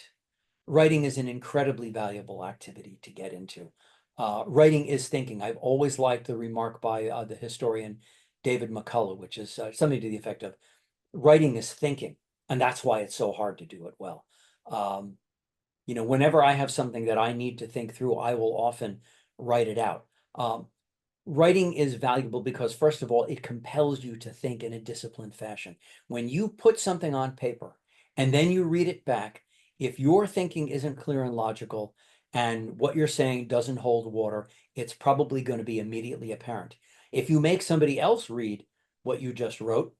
Writing is an incredibly valuable activity to get into. Writing is thinking. I've always liked the remark by the historian David McCullough, which is something to the effect of writing is thinking, and that's why it's so hard to do it well. You know, whenever I have something that I need to think through, I will often write it out. Writing is valuable because, first of all, it compels you to think in a disciplined fashion. When you put something on paper and then you read it back, if your thinking isn't clear and logical and what you're saying doesn't hold water, it's probably going to be immediately apparent. If you make somebody else read what you just wrote,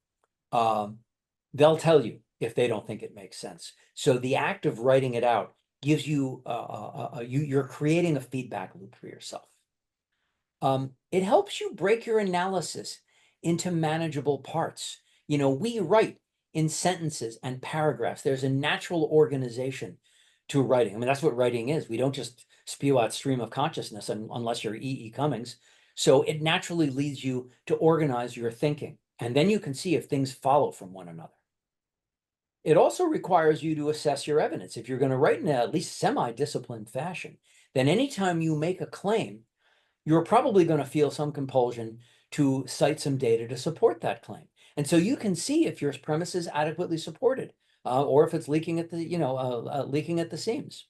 they'll tell you if they don't think it makes sense. So the act of writing it out gives you, you're creating a feedback loop for yourself. It helps you break your analysis into manageable parts. You know, we write in sentences and paragraphs. There's a natural organization to writing. I mean, that's what writing is. We don't just spew out stream of consciousness unless you're E.E. Cummings. So it naturally leads you to organize your thinking. And then you can see if things follow from one another. It also requires you to assess your evidence. If you're going to write in at least semi-disciplined fashion, then anytime you make a claim, you're probably going to feel some compulsion to cite some data to support that claim. And so you can see if your premise is adequately supported or if it's leaking at the, leaking at the seams.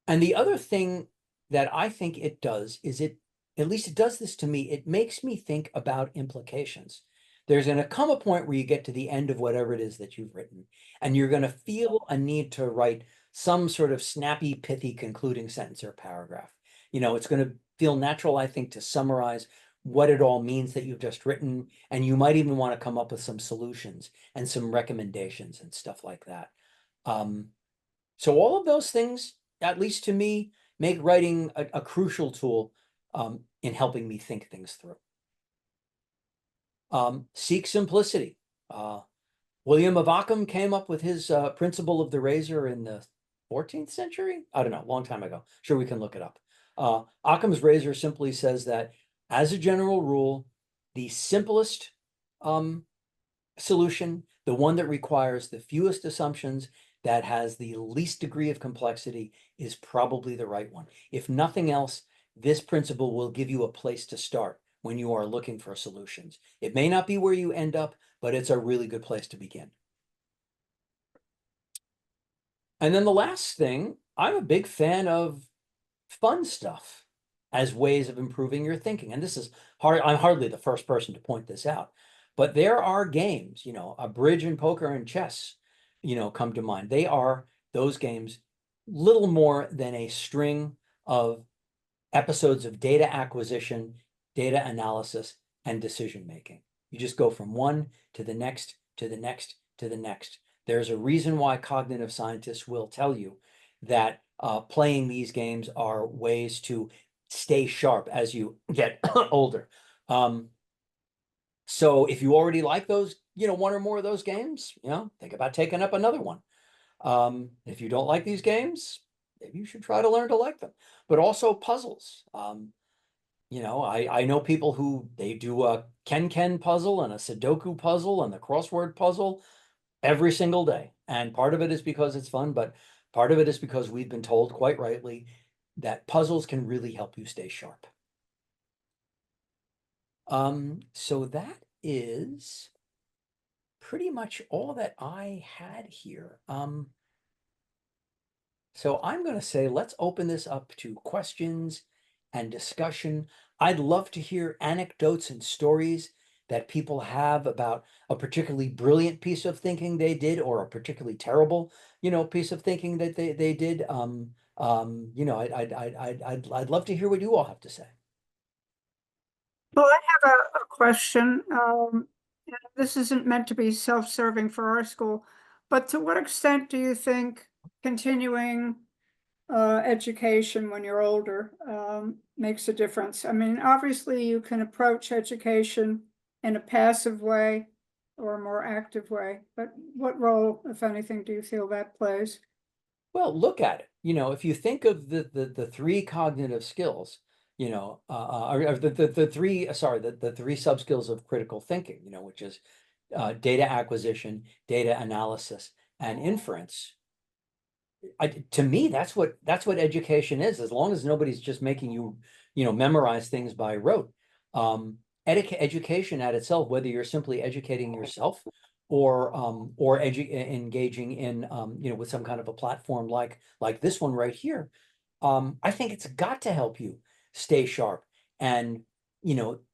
And the other thing that I think it does is it at least it does this to me, it makes me think about implications. There's going to come a point where you get to the end of whatever it is that you've written, and you're going to feel a need to write some sort of snappy, pithy concluding sentence or paragraph. It's going to feel natural, I think, to summarize what it all means that you've just written, and you might even want to come up with some solutions and some recommendations and stuff like that. So all of those things, at least to me, make writing a crucial tool in helping me think things through. Seek simplicity. William of Ockham came up with his principle of the razor in the 14th century. I don't know, long time ago. Sure, we can look it up. Occam's razor simply says that, as a general rule, the simplest solution, the one that requires the fewest assumptions, that has the least degree of complexity, is probably the right one. If nothing else, this principle will give you a place to start when you are looking for solutions. It may not be where you end up, but it's a really good place to begin. And then the last thing, I'm a big fan of fun stuff as ways of improving your thinking. And this is hard. I'm hardly the first person to point this out, but there are games, a bridge and poker and chess, come to mind. They are, those games, little more than a string of episodes of data acquisition, data analysis, and decision making. You just go from one to the next, to the next, to the next. There's a reason why cognitive scientists will tell you that playing these games are ways to stay sharp as you get older. So if you already like those, one or more of those games, think about taking up another one. If you don't like these games, maybe you should try to learn to like them. But also puzzles. I know people who they do a Ken puzzle and a Sudoku puzzle and the crossword puzzle every single day. And part of it is because it's fun, but part of it is because we've been told, quite rightly, that puzzles can really help you stay sharp. So that is pretty much all that I had here. So I'm going to say, let's open this up to questions and discussion. I'd love to hear anecdotes and stories that people have about a particularly brilliant piece of thinking they did, or a particularly terrible, piece of thinking that they did. I'd love to hear what you all have to say. Well, I have a question. This isn't meant to be self-serving for our school, but to what extent do you think continuing education when you're older makes a difference? I mean, obviously you can approach education in a passive way or a more active way, but what role, if anything, do you feel that plays? Well, look at it. If you think of the three cognitive skills, or the three, sorry, the three sub skills of critical thinking, which is data acquisition, data analysis, and inference. To me, that's what education is. As long as nobody's just making you, memorize things by rote. Education at itself, whether you're simply educating yourself or engaging in with some kind of a platform like this one right here, I think it's got to help you stay sharp and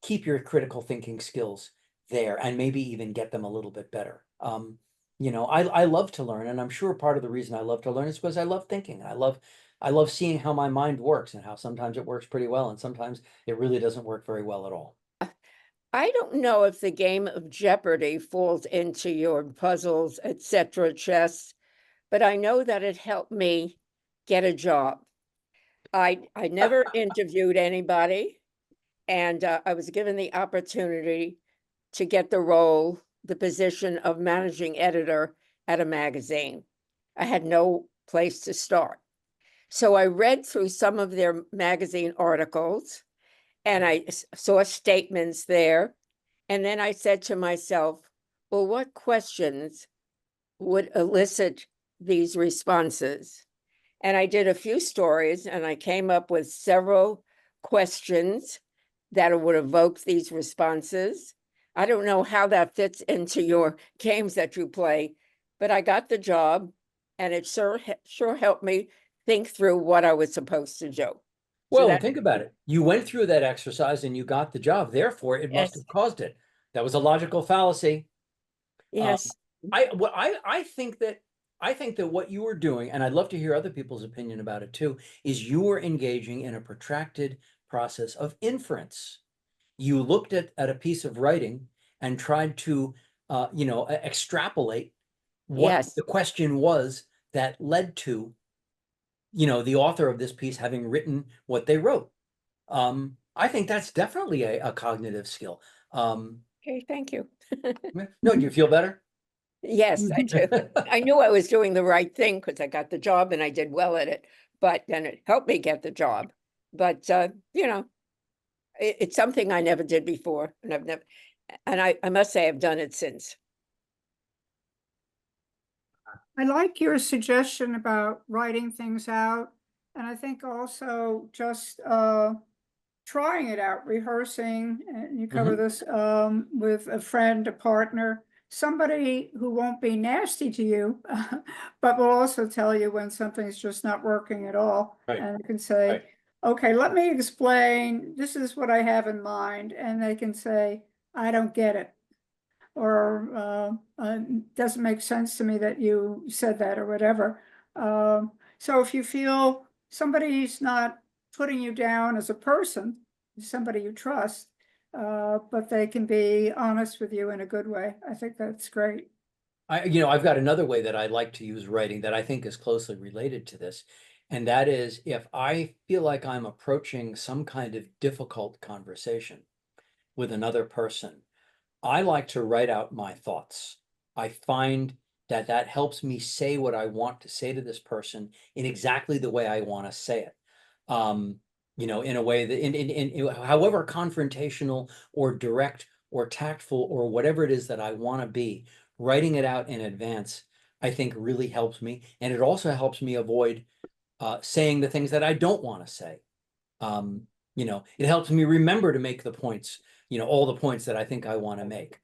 keep your critical thinking skills there, and maybe even get them a little bit better. I love to learn, and I'm sure part of the reason I love to learn is because I love thinking. I love seeing how my mind works, and how sometimes it works pretty well and sometimes it really doesn't work very well at all. I don't know if the game of Jeopardy falls into your puzzles, etc., chess, but I know that it helped me get a job. I never interviewed anybody, and I was given the opportunity to get the position of managing editor at a magazine. I had no place to start. So I read through some of their magazine articles, and I saw statements there. And then I said to myself, well, what questions would elicit these responses? And I did a few stories, and I came up with several questions that would evoke these responses. I don't know how that fits into your games that you play, but I got the job, and it sure helped me think through what I was supposed to do. Well, that, think about it. You went through that exercise and you got the job. Therefore, it must yes, have caused it. That was a logical fallacy. yes, I think that what you were doing, and I'd love to hear other people's opinion about it too, is you were engaging in a protracted process of inference. You looked at a piece of writing and tried to, extrapolate what yes. the question was that led to, the author of this piece having written what they wrote. I think that's definitely a cognitive skill. Okay, thank you. No, do you feel better? Yes, I do. I knew I was doing the right thing because I got the job and I did well at it, but then it helped me get the job. But, it's something I never did before, and I must say I've done it since. I like your suggestion about writing things out. And I think also just trying it out, rehearsing, and you cover this with a friend, a partner, somebody who won't be nasty to you, but will also tell you when something's just not working at all. Right. And you can say, Right. okay, let me explain. This is what I have in mind. And they can say, I don't get it. Or doesn't make sense to me that you said that or whatever. So if you feel somebody's not putting you down as a person, somebody you trust, but they can be honest with you in a good way, I think that's great. I've got another way that I like to use writing that I think is closely related to this. And that is if I feel like I'm approaching some kind of difficult conversation with another person, I like to write out my thoughts. I find that that helps me say what I want to say to this person in exactly the way I want to say it. In a way that in however confrontational or direct or tactful or whatever it is that I want to be, writing it out in advance, I think really helps me. And it also helps me avoid saying the things that I don't want to say. It helps me remember to make the points, all the points that I think I want to make.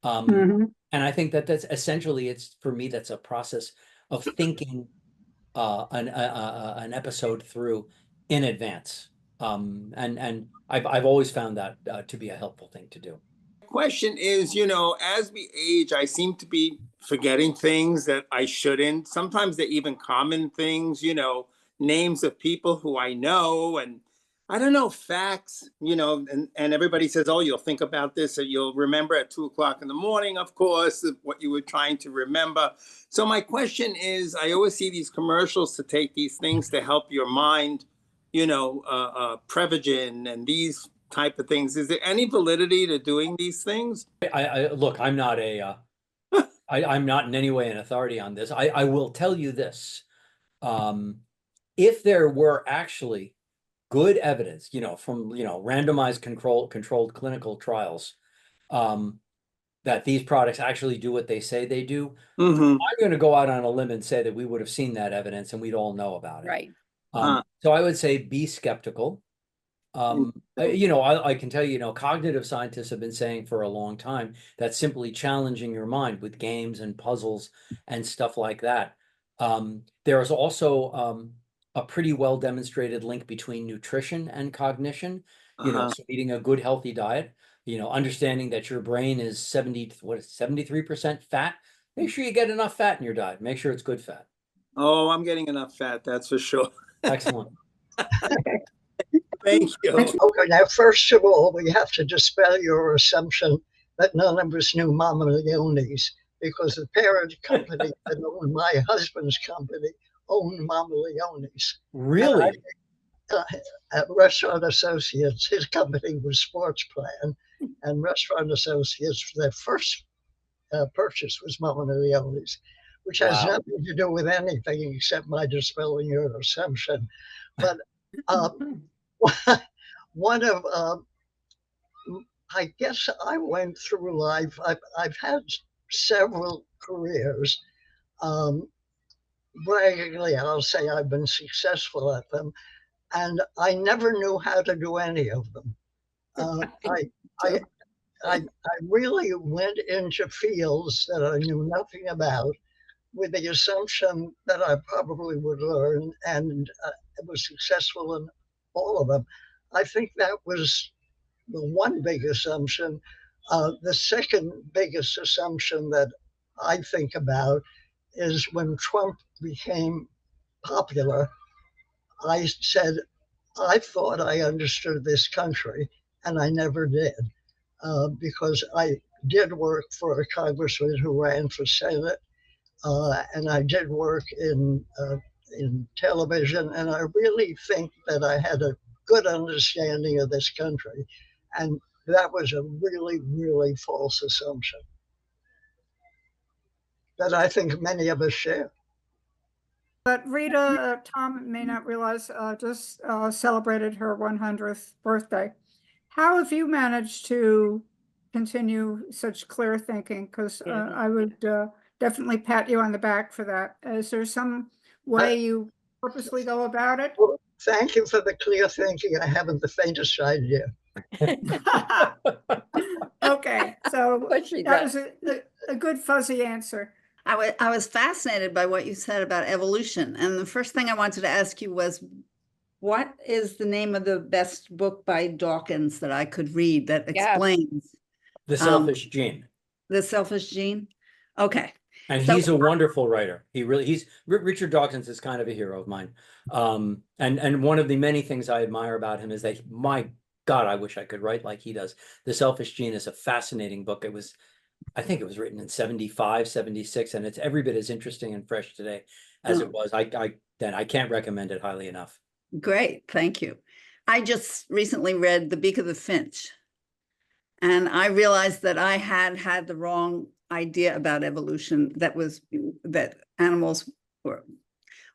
Mhm. And I think that that's essentially, for me, that's a process of thinking an episode through in advance. And I've always found that to be a helpful thing to do. Question is, as we age, I seem to be forgetting things that I shouldn't. Sometimes they're even common things, names of people who I know, and I don't know, facts, and everybody says, oh, you'll think about this, or you'll remember at 2 o'clock in the morning, of course, what you were trying to remember. So my question is, I always see these commercials to take these things to help your mind, Prevagen and these type of things. Is there any validity to doing these things? I look, I'm not I'm not in any way an authority on this. I will tell you this. If there were actually good evidence, from, randomized controlled clinical trials, that these products actually do what they say they do, Mm-hmm. I'm going to go out on a limb and say that we would have seen that evidence and we'd all know about it. Right. So I would say be skeptical. I can tell you, cognitive scientists have been saying for a long time that simply challenging your mind with games and puzzles and stuff like that. There is also a pretty well demonstrated link between nutrition and cognition. So eating a good healthy diet, understanding that your brain is 73% fat. Make sure you get enough fat in your diet. Make sure it's good fat. Oh, I'm getting enough fat, that's for sure. Excellent. Thank you. Okay, now, first of all, we have to dispel your assumption that none of us knew Mama Leone's, because the parent company that owned my husband's company owned Mama Leone's. Really? At Restaurant Associates, his company was Sports Plan, and Restaurant Associates, their first purchase was Mama Leone's, which has Wow. nothing to do with anything except my dispelling your assumption. But one of, I guess I went through life, I've had several careers. Regularly, I'll say I've been successful at them, and I never knew how to do any of them. I really went into fields that I knew nothing about, with the assumption that I probably would learn, and was successful in all of them. I think that was the one big assumption. The second biggest assumption that I think about is when Trump became popular, I said, I thought I understood this country, and I never did, because I did work for a congressman who ran for Senate, and I did work in television, and I really think that I had a good understanding of this country, and that was a really, really false assumption that I think many of us share. But Rita, Tom may not realize, just celebrated her 100th birthday. How have you managed to continue such clear thinking? Because Yeah. I would definitely pat you on the back for that. Is there some way you purposely go about it? Well, thank you for the clear thinking. I haven't the faintest idea. Okay, so What she that does. was a good fuzzy answer. I was fascinated by what you said about evolution. And the first thing I wanted to ask you was, what is the name of the best book by Dawkins that I could read that Yeah. explains The Selfish Gene. the selfish gene? Okay. And So- he's a wonderful writer. Richard Dawkins is kind of a hero of mine. And one of the many things I admire about him is that, my God, I wish I could write like he does. The Selfish Gene is a fascinating book. I think it was written in 75, 76, and it's every bit as interesting and fresh today as it was. I can't recommend it highly enough. Great, thank you. I just recently read The Beak of the Finch, and I realized that I had the wrong idea about evolution, that animals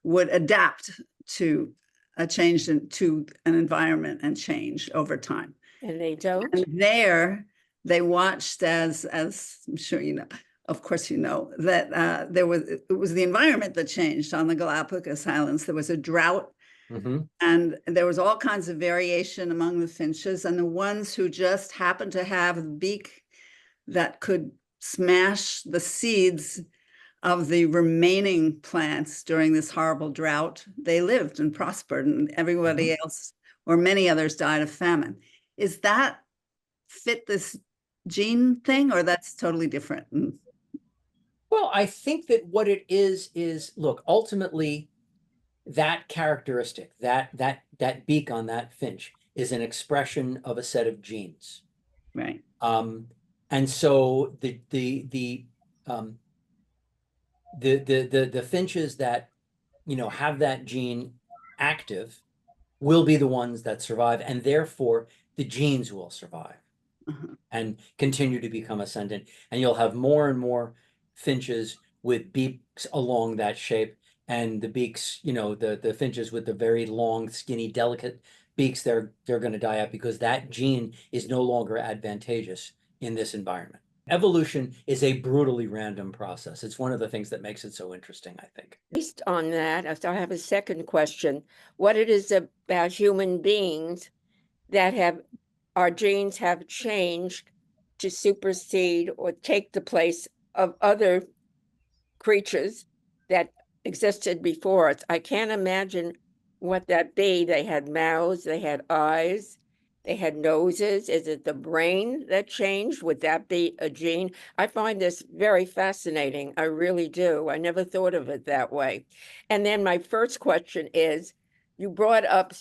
would adapt to a change to an environment and change over time. And they don't. And there they watched as I'm sure you know, of course you know, that it was the environment that changed on the Galapagos Islands. There was a drought. Mm-hmm. And there was all kinds of variation among the finches, and the ones who just happened to have the beak that could smash the seeds of the remaining plants during this horrible drought, they lived and prospered, and everybody else, or many others, died of famine. Is that fit this gene thing, or that's totally different? Well, I think that what it is look, ultimately, that characteristic, that beak on that finch is an expression of a set of genes. Right. And so the finches that, have that gene active will be the ones that survive, and therefore the genes will survive and continue to become ascendant. And you'll have more and more finches with beaks along that shape. And the beaks, the finches with the very long, skinny, delicate beaks, they're going to die out because that gene is no longer advantageous in this environment. Evolution is a brutally random process. It's one of the things that makes it so interesting, I think. Based on that, I have a second question. What it is about human beings that our genes have changed to supersede or take the place of other creatures that existed before us. I can't imagine what that be. They had mouths, they had eyes, they had noses. Is it the brain that changed? Would that be a gene? I find this very fascinating. I really do. I never thought of it that way. And then my first question is, you brought up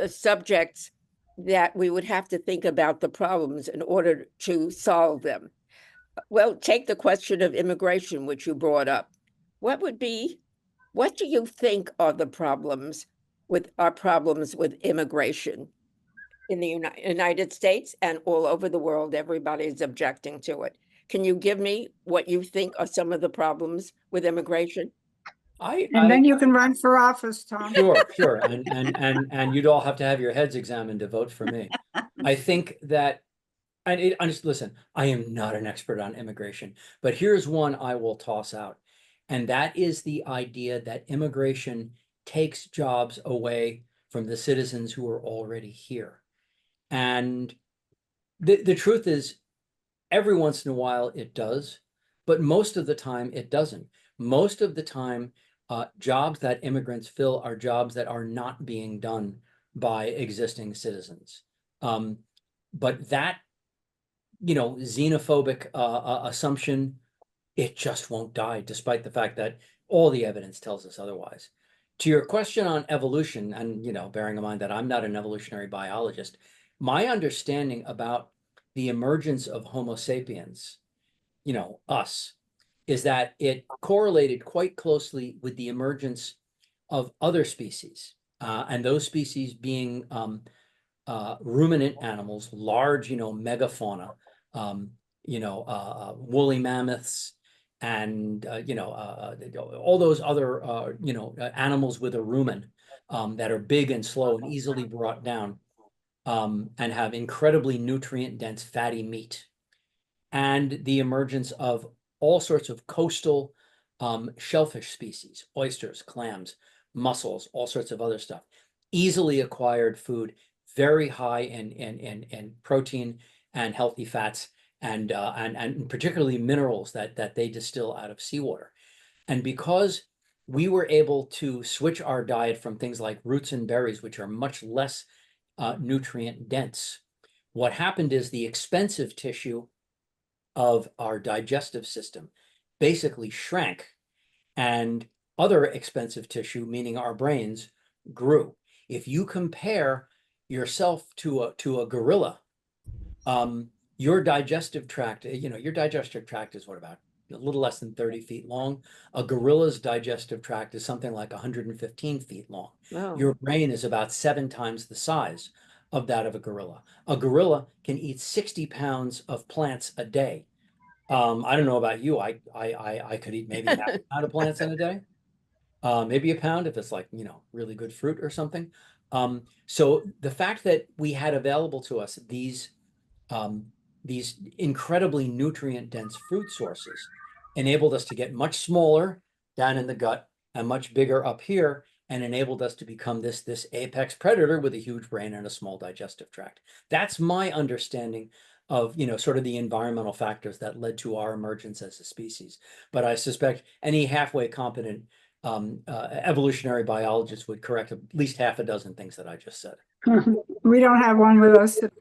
subjects that we would have to think about the problems in order to solve them. Well, take the question of immigration, which you brought up. What do you think are the problems with immigration in the United States and all over the world? Everybody is objecting to it. Can you give me what you think are some of the problems with immigration? And then you can run for office, Tom. Sure. And you'd all have to have your heads examined to vote for me. I think that, listen, I am not an expert on immigration, but here's one I will toss out. And that is the idea that immigration takes jobs away from the citizens who are already here. And the truth is, every once in a while it does, but most of the time it doesn't. Most of the time, jobs that immigrants fill are jobs that are not being done by existing citizens. But that, xenophobic assumption, it just won't die, despite the fact that all the evidence tells us otherwise. To your question on evolution, and bearing in mind that I'm not an evolutionary biologist, my understanding about the emergence of Homo sapiens, us, is that it correlated quite closely with the emergence of other species, and those species being ruminant animals, large, megafauna, woolly mammoths, and all those other animals with a rumen that are big and slow and easily brought down, and have incredibly nutrient dense fatty meat, and the emergence of all sorts of coastal shellfish species, oysters, clams, mussels, all sorts of other stuff, easily acquired food, very high in protein and healthy fats, and particularly minerals that they distill out of seawater. And because we were able to switch our diet from things like roots and berries, which are much less nutrient dense, what happened is the expensive tissue of our digestive system basically shrank, and other expensive tissue, meaning our brains, grew. If you compare yourself to a gorilla, your digestive tract, is what, about a little less than 30 feet long. A gorilla's digestive tract is something like 115 feet long. Wow. Your brain is about 7 times the size of that of a gorilla. A gorilla can eat 60 pounds of plants a day. I don't know about you. I could eat maybe half a pound of plants in a day. Maybe a pound if it's like, really good fruit or something. So the fact that we had available to us these incredibly nutrient dense fruit sources enabled us to get much smaller down in the gut and much bigger up here, and enabled us to become this apex predator with a huge brain and a small digestive tract. That's my understanding of, sort of the environmental factors that led to our emergence as a species. But I suspect any halfway competent evolutionary biologist would correct at least half a dozen things that I just said. We don't have one with us today.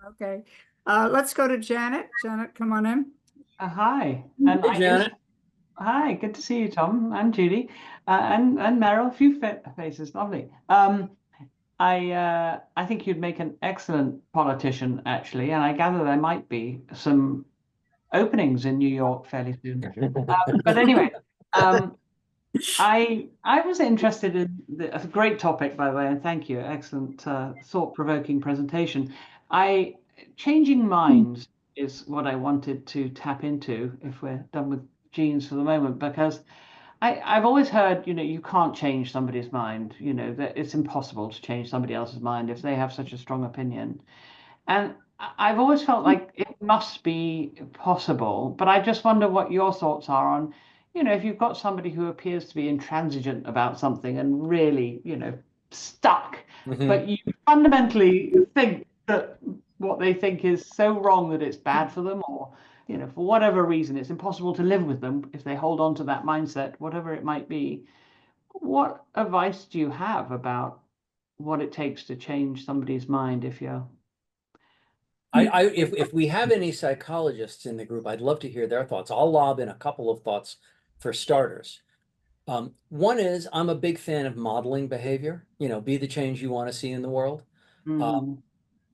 Okay. Let's go to Janet. Janet, come on in. Hi. Hey, Janet. Hi, good to see you, Tom and Judy, and Meryl. A few faces, lovely. I think you'd make an excellent politician, actually, and I gather there might be some openings in New York fairly soon. But anyway, I was interested in a great topic, by the way, and thank you. Excellent, thought-provoking presentation. Changing minds is what I wanted to tap into, if we're done with genes for the moment, because I've always heard, you can't change somebody's mind, that it's impossible to change somebody else's mind if they have such a strong opinion. And I've always felt like it must be possible, but I just wonder what your thoughts are on, if you've got somebody who appears to be intransigent about something and really, stuck, but you fundamentally think that what they think is so wrong that it's bad for them, or for whatever reason it's impossible to live with them if they hold on to that mindset, whatever it might be. What advice do you have about what it takes to change somebody's mind? If we have any psychologists in the group, I'd love to hear their thoughts. I'll lob in a couple of thoughts for starters. One is, I'm a big fan of modeling behavior. Be the change you want to see in the world. And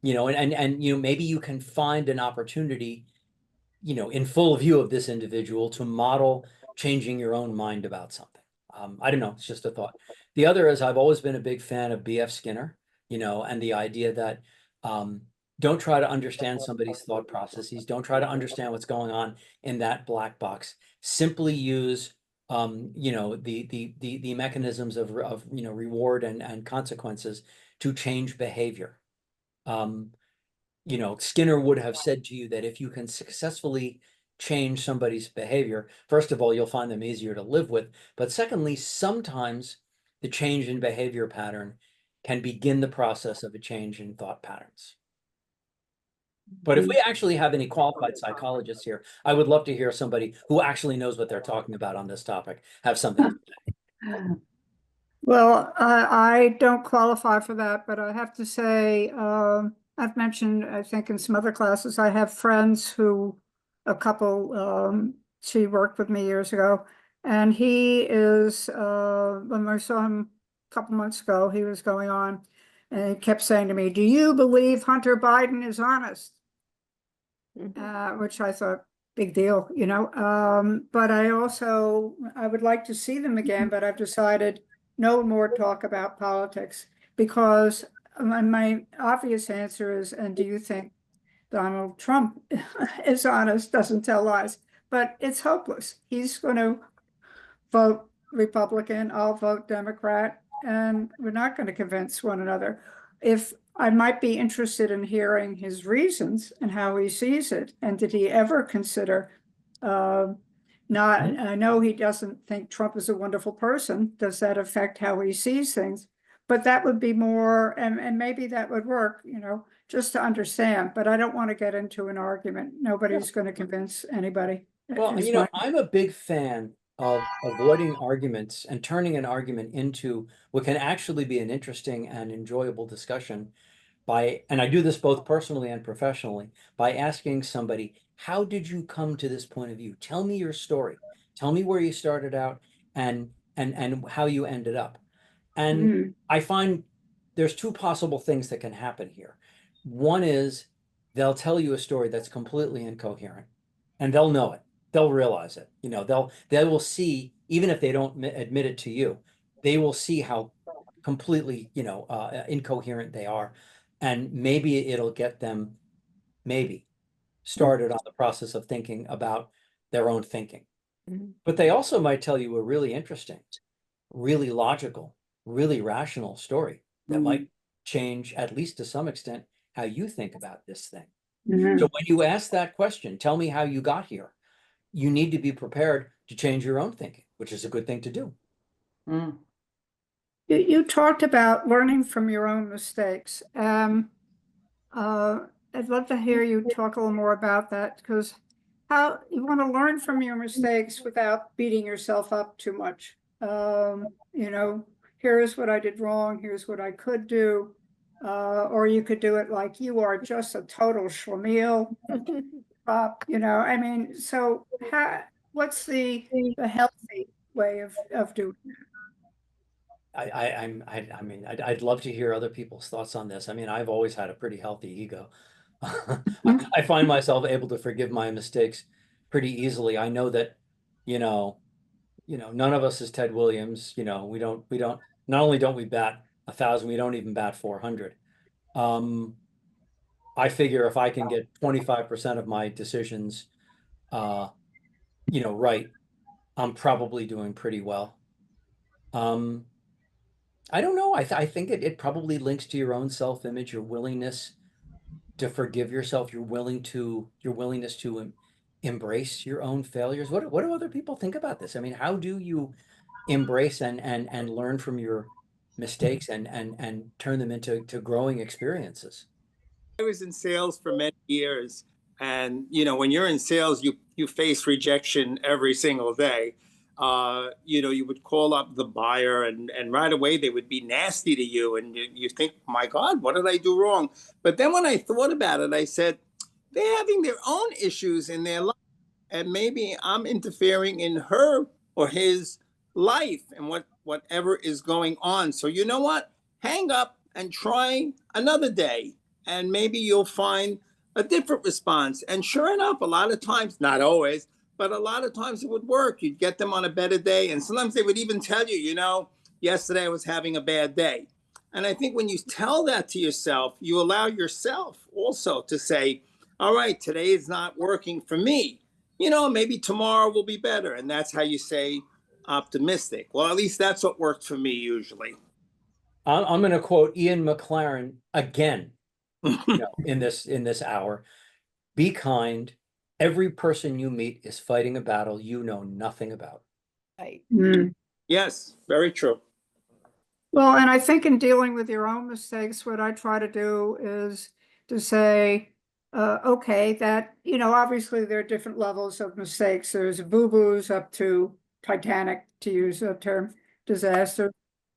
maybe you can find an opportunity, in full view of this individual, to model changing your own mind about something. I don't know, it's just a thought. The other is, I've always been a big fan of B.F. Skinner, and the idea that don't try to understand somebody's thought processes. Don't try to understand what's going on in that black box. Simply use the mechanisms of reward and consequences to change behavior. Skinner would have said to you that if you can successfully change somebody's behavior, first of all, you'll find them easier to live with. But secondly, sometimes the change in behavior pattern can begin the process of a change in thought patterns. But if we actually have any qualified psychologists here, I would love to hear somebody who actually knows what they're talking about on this topic have something to say. Well, I don't qualify for that, but I have to say, I've mentioned, I think in some other classes, I have friends who, a couple, she worked with me years ago, and he is, when I saw him a couple months ago, he was going on, and he kept saying to me, "Do you believe Hunter Biden is honest?" Which I thought, big deal, you know. But I would like to see them again, but I've decided no more talk about politics because my obvious answer is, and do you think Donald Trump is honest, doesn't tell lies? But it's hopeless. He's going to vote Republican, I'll vote Democrat, and we're not going to convince one another. If I might be interested in hearing his reasons and how he sees it, and did he ever consider not, I know he doesn't think Trump is a wonderful person. Does that affect how he sees things? But that would be more, and maybe that would work, you know, just to understand. But I don't want to get into an argument. Nobody's going to convince anybody. Well, is you know, my- I'm a big fan of avoiding arguments and turning an argument into what can actually be an interesting and enjoyable discussion by, and I do this both personally and professionally, by asking somebody, how did you come to this point of view? Tell me your story. Tell me where you started out and how you ended up. And Mhm. I find there's two possible things that can happen here. One is they'll tell you a story that's completely incoherent, and they'll know it. They'll realize it. You know, they will see, even if they don't admit it to you, they will see how completely, you know, incoherent they are. And maybe it'll get them, maybe, started on the process of thinking about their own thinking. Mhm. But they also might tell you a really interesting, really logical, really rational story that might change, at least to some extent, how you think about this thing. Mhm. So when you ask that question, tell me how you got here, you need to be prepared to change your own thinking, which is a good thing to do. Mm. You talked about learning from your own mistakes. I'd love to hear you talk a little more about that because how you want to learn from your mistakes without beating yourself up too much. You know, here's what I did wrong, here's what I could do. Or you could do it like you are just a total schlemiel. You know, I mean, so what's the healthy way of doing? I mean, I'd love to hear other people's thoughts on this. I mean, I've always had a pretty healthy ego. I find myself able to forgive my mistakes pretty easily. I know that, you know, none of us is Ted Williams. You know, not only don't we bat 1,000, we don't even bat 400. I figure if I can get 25% of my decisions, uh, you know, right, I'm probably doing pretty well. I don't know. I think it probably links to your own self-image, your willingness to forgive yourself, your willingness to embrace your own failures. What do other people think about this? I mean, how do you embrace and learn from your mistakes and turn them into growing experiences? I was in sales for many years, and you know, when you're in sales, you face rejection every single day. You know, you would call up the buyer, and right away they would be nasty to you, and you think, my God, what did I do wrong? But then when I thought about it, I said, they're having their own issues in their life, and maybe I'm interfering in her or his life and whatever is going on. So you know what? Hang up and try another day, and maybe you'll find a different response. And sure enough, a lot of times, not always, but a lot of times it would work. You'd get them on a better day, and sometimes they would even tell you, you know, yesterday I was having a bad day. And I think when you tell that to yourself, you allow yourself also to say, all right, today is not working for me. You know, maybe tomorrow will be better. And that's how you say optimistic. Well, at least that's what worked for me usually. I'm going to quote Ian McLaren again, you know, in this hour. Be kind. Every person you meet is fighting a battle you know nothing about. Right. Yes, very true. Well, and I think in dealing with your own mistakes, what I try to do is to say, okay, that, you know, obviously there are different levels of mistakes. There's boo-boos up to Titanic, to use a term, disaster.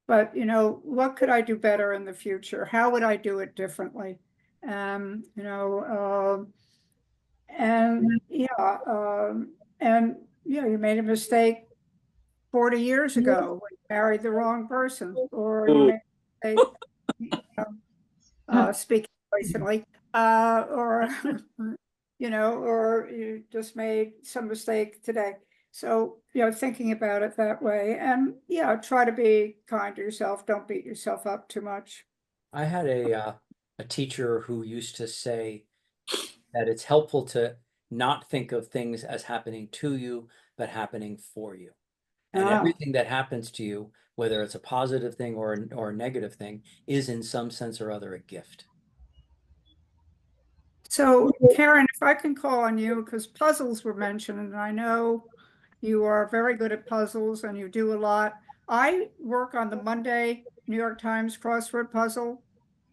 but you know, what could I do better in the future? How would I do it differently? You know, and yeah, and yeah, you made a mistake 40 years ago when you married the wrong person, or you Ooh. made a mistake, you know, speaking recently, or you know, or you just made some mistake today. So, you know, thinking about it that way, and yeah, try to be kind to yourself. Don't beat yourself up too much. I had a teacher who used to say that it's helpful to not think of things as happening to you, but happening for you. And Ah. everything that happens to you, whether it's a positive thing or a negative thing, is in some sense or other a gift. So, Karen, if I can call on you, because puzzles were mentioned, and I know you are very good at puzzles and you do a lot. I work on the Monday New York Times crossword puzzle.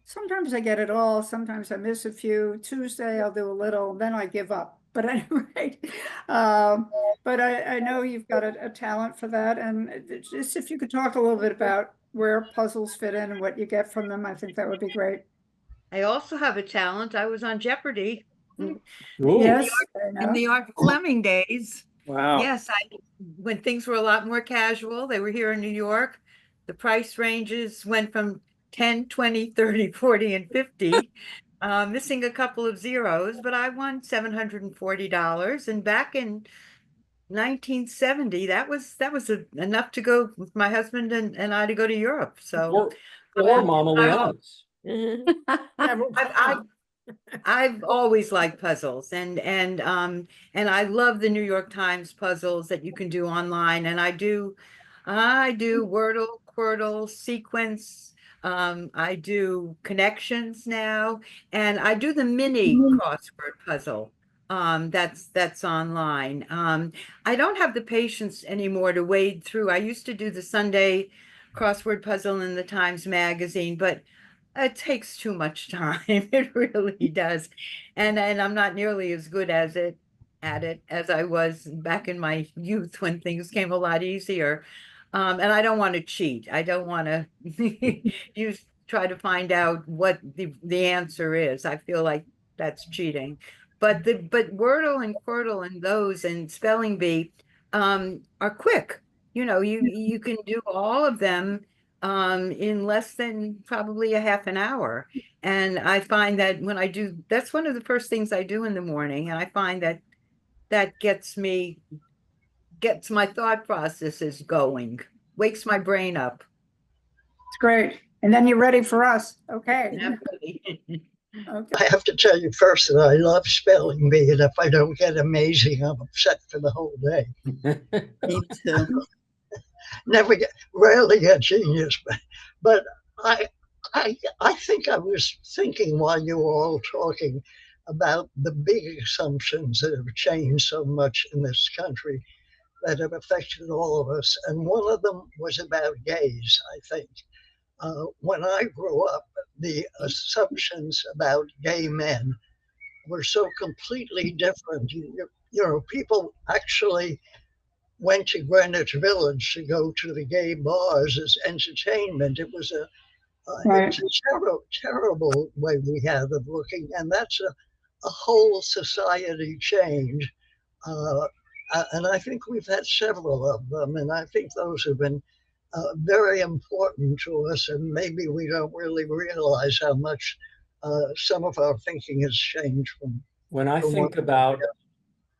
Sometimes I get it all, sometimes I miss a few. Tuesday, I'll do a little, then I give up. But anyway, but I know you've got a talent for that. And just if you could talk a little bit about where puzzles fit in and what you get from them, I think that would be great. I also have a talent. I was on Jeopardy Ooh. Yes, in the Art Fleming days. Wow. Yes, when things were a lot more casual, they were here in New York. The price ranges went from 10, 20, 30, 40, and 50, missing a couple of zeros, but I won $740. And back in 1970, that was enough to go with my husband and I to go to Europe. So Or Mama Leone's. I've always liked puzzles, and I love the New York Times puzzles that you can do online, and I do Wordle, Quirtle, Sequence. I do connections now, and I do the mini crossword puzzle. That's online. I don't have the patience anymore to wade through. I used to do the Sunday crossword puzzle in the Times Magazine, but it takes too much time. It really does. And I'm not nearly as good at it as I was back in my youth when things came a lot easier. And I don't want to cheat. I don't want to try to find out what the answer is. I feel like that's cheating. But Wordle and Quirtle and those and Spelling Bee are quick. You know, you can do all of them in less than probably a half an hour. And I find that when I do, that's one of the first things I do in the morning. And I find that that gets my thought processes going, wakes my brain up. It's great. And then you're ready for us. Okay. Okay. I have to tell you first that I love Spelling Bee, and if I don't get amazing, I'm upset for the whole day. Me too. Rarely get genius, but I think I was thinking while you were all talking about the big assumptions that have changed so much in this country that have affected all of us. And one of them was about gays, I think. When I grew up, the assumptions about gay men were so completely different. You know, people actually went to Greenwich Village to go to the gay bars as entertainment. It was a terrible way we had of looking, and that's a whole society change. And I think we've had several of them, and I think those have been very important to us, and maybe we don't really realize how much some of our thinking has changed from. When I think about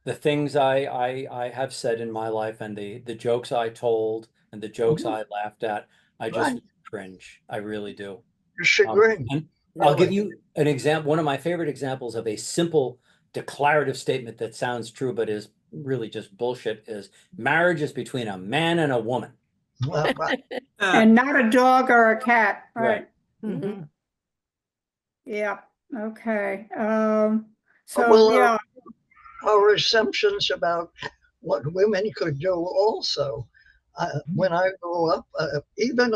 the things I have said in my life and the jokes I told and the jokes I laughed at, I just cringe. I really do. Chagrin. And I'll give you an example. One of my favorite examples of a simple declarative statement that sounds true but is really just bullshit is marriage is between a man and a woman. And not a dog or a cat. Right. Mm-hmm. Yeah. Okay. Well, Yeah. Our assumptions about what women could do also. When I grew up, even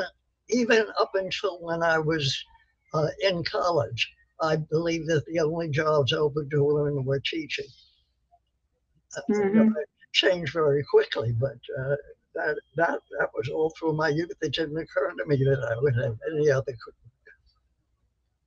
up until when I was in college, I believed that the only jobs open to women were teaching. Changed very quickly, but that was all through my youth. It didn't occur to me that I would have any other.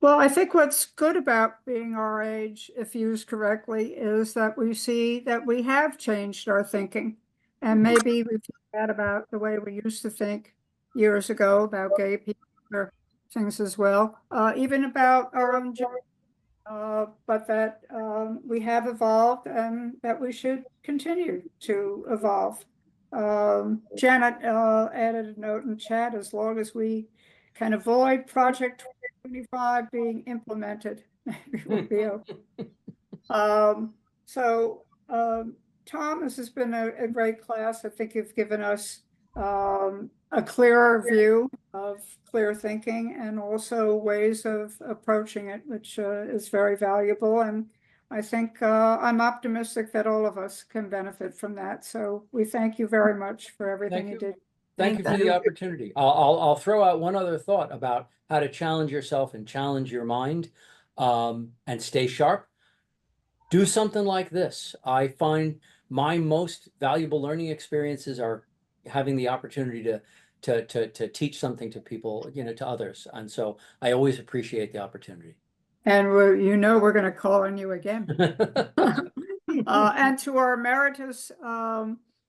Well, I think what's good about being our age, if used correctly, is that we see that we have changed our thinking. And maybe we forget about the way we used to think years ago about gay people or things as well, even about our own gender. But that we have evolved and that we should continue to evolve. Janet added a note in chat, as long as we can avoid Project 25 being implemented, maybe we'll be okay. Tom, this has been a great class. I think you've given us a clearer view of clear thinking and also ways of approaching it, which is very valuable. And I think I'm optimistic that all of us can benefit from that. So we thank you very much for everything you did. Thank you for the opportunity. I'll throw out one other thought about how to challenge yourself and challenge your mind, and stay sharp. Do something like this. I find my most valuable learning experiences are having the opportunity to teach something to people, to others. And so I always appreciate the opportunity. And we're going to call on you again. And to our emeritus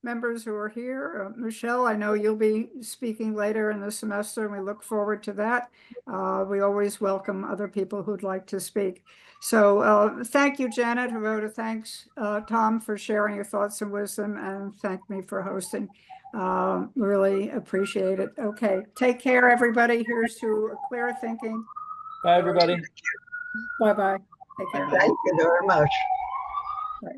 members who are here, Michelle, I know you'll be speaking later in the semester, and we look forward to that. We always welcome other people who'd like to speak. So thank you, Janet, who wrote a thanks, Tom, for sharing your thoughts and wisdom, and thank me for hosting. Really appreciate it. Okay, take care, everybody. Here's to a clear thinking. Bye, everybody. Bye-bye. Take care. Thank you very much. Right.